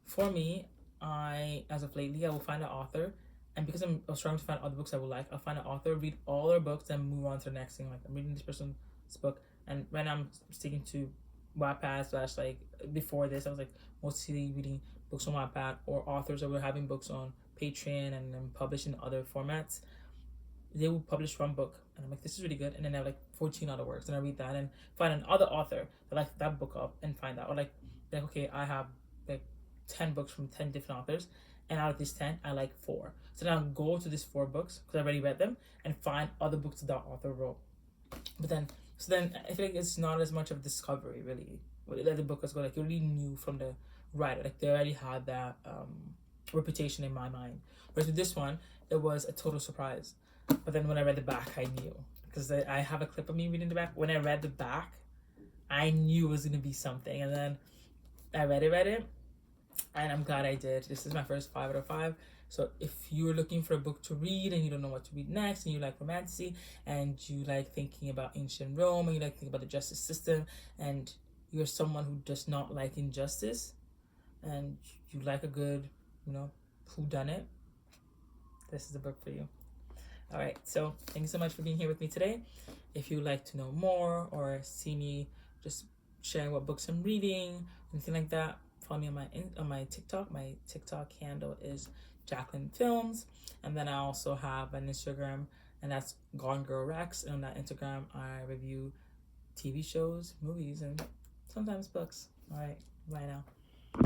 For me, as of lately, I will find an author, and because I was trying to find other books I will like, I'll find an author, read all their books, then move on to the next thing. Like I'm reading this person's book, and when I'm sticking to Wattpad slash like before this, I was like mostly reading books on Wattpad or authors that were having books on Patreon and then publishing other formats. They would publish one book, and I'm like, this is really good, and then I have like 14 other works, and I read that and find another author that like that book up and find that, or like okay, I have like 10 books from 10 different authors, and out of these 10 I like 4, so now go to these 4 books because I already read them and find other books that author wrote. But then I feel like it's not as much of discovery really. Like the book is like you already knew from the writer, like they already had that reputation in my mind. Whereas with this one, it was a total surprise. But then when I read the back, I knew, because I have a clip of me reading the back. When I read the back, I knew it was gonna be something, and then I read it, and I'm glad I did. This is my first 5 out of 5. So if you're looking for a book to read and you don't know what to read next, and you like romantasy, and you like thinking about ancient Rome, and you like thinking about the justice system, and you're someone who does not like injustice, and you like a good, whodunit, this is the book for you. All right, so thank you so much for being here with me today. If you'd like to know more or see me just sharing what books I'm reading, anything like that, follow me on my TikTok. My TikTok handle is Jacqueline Films, and then I also have an Instagram, and that's Gone Girl Rex. And on that Instagram, I review TV shows, movies, and sometimes books. All right, bye now.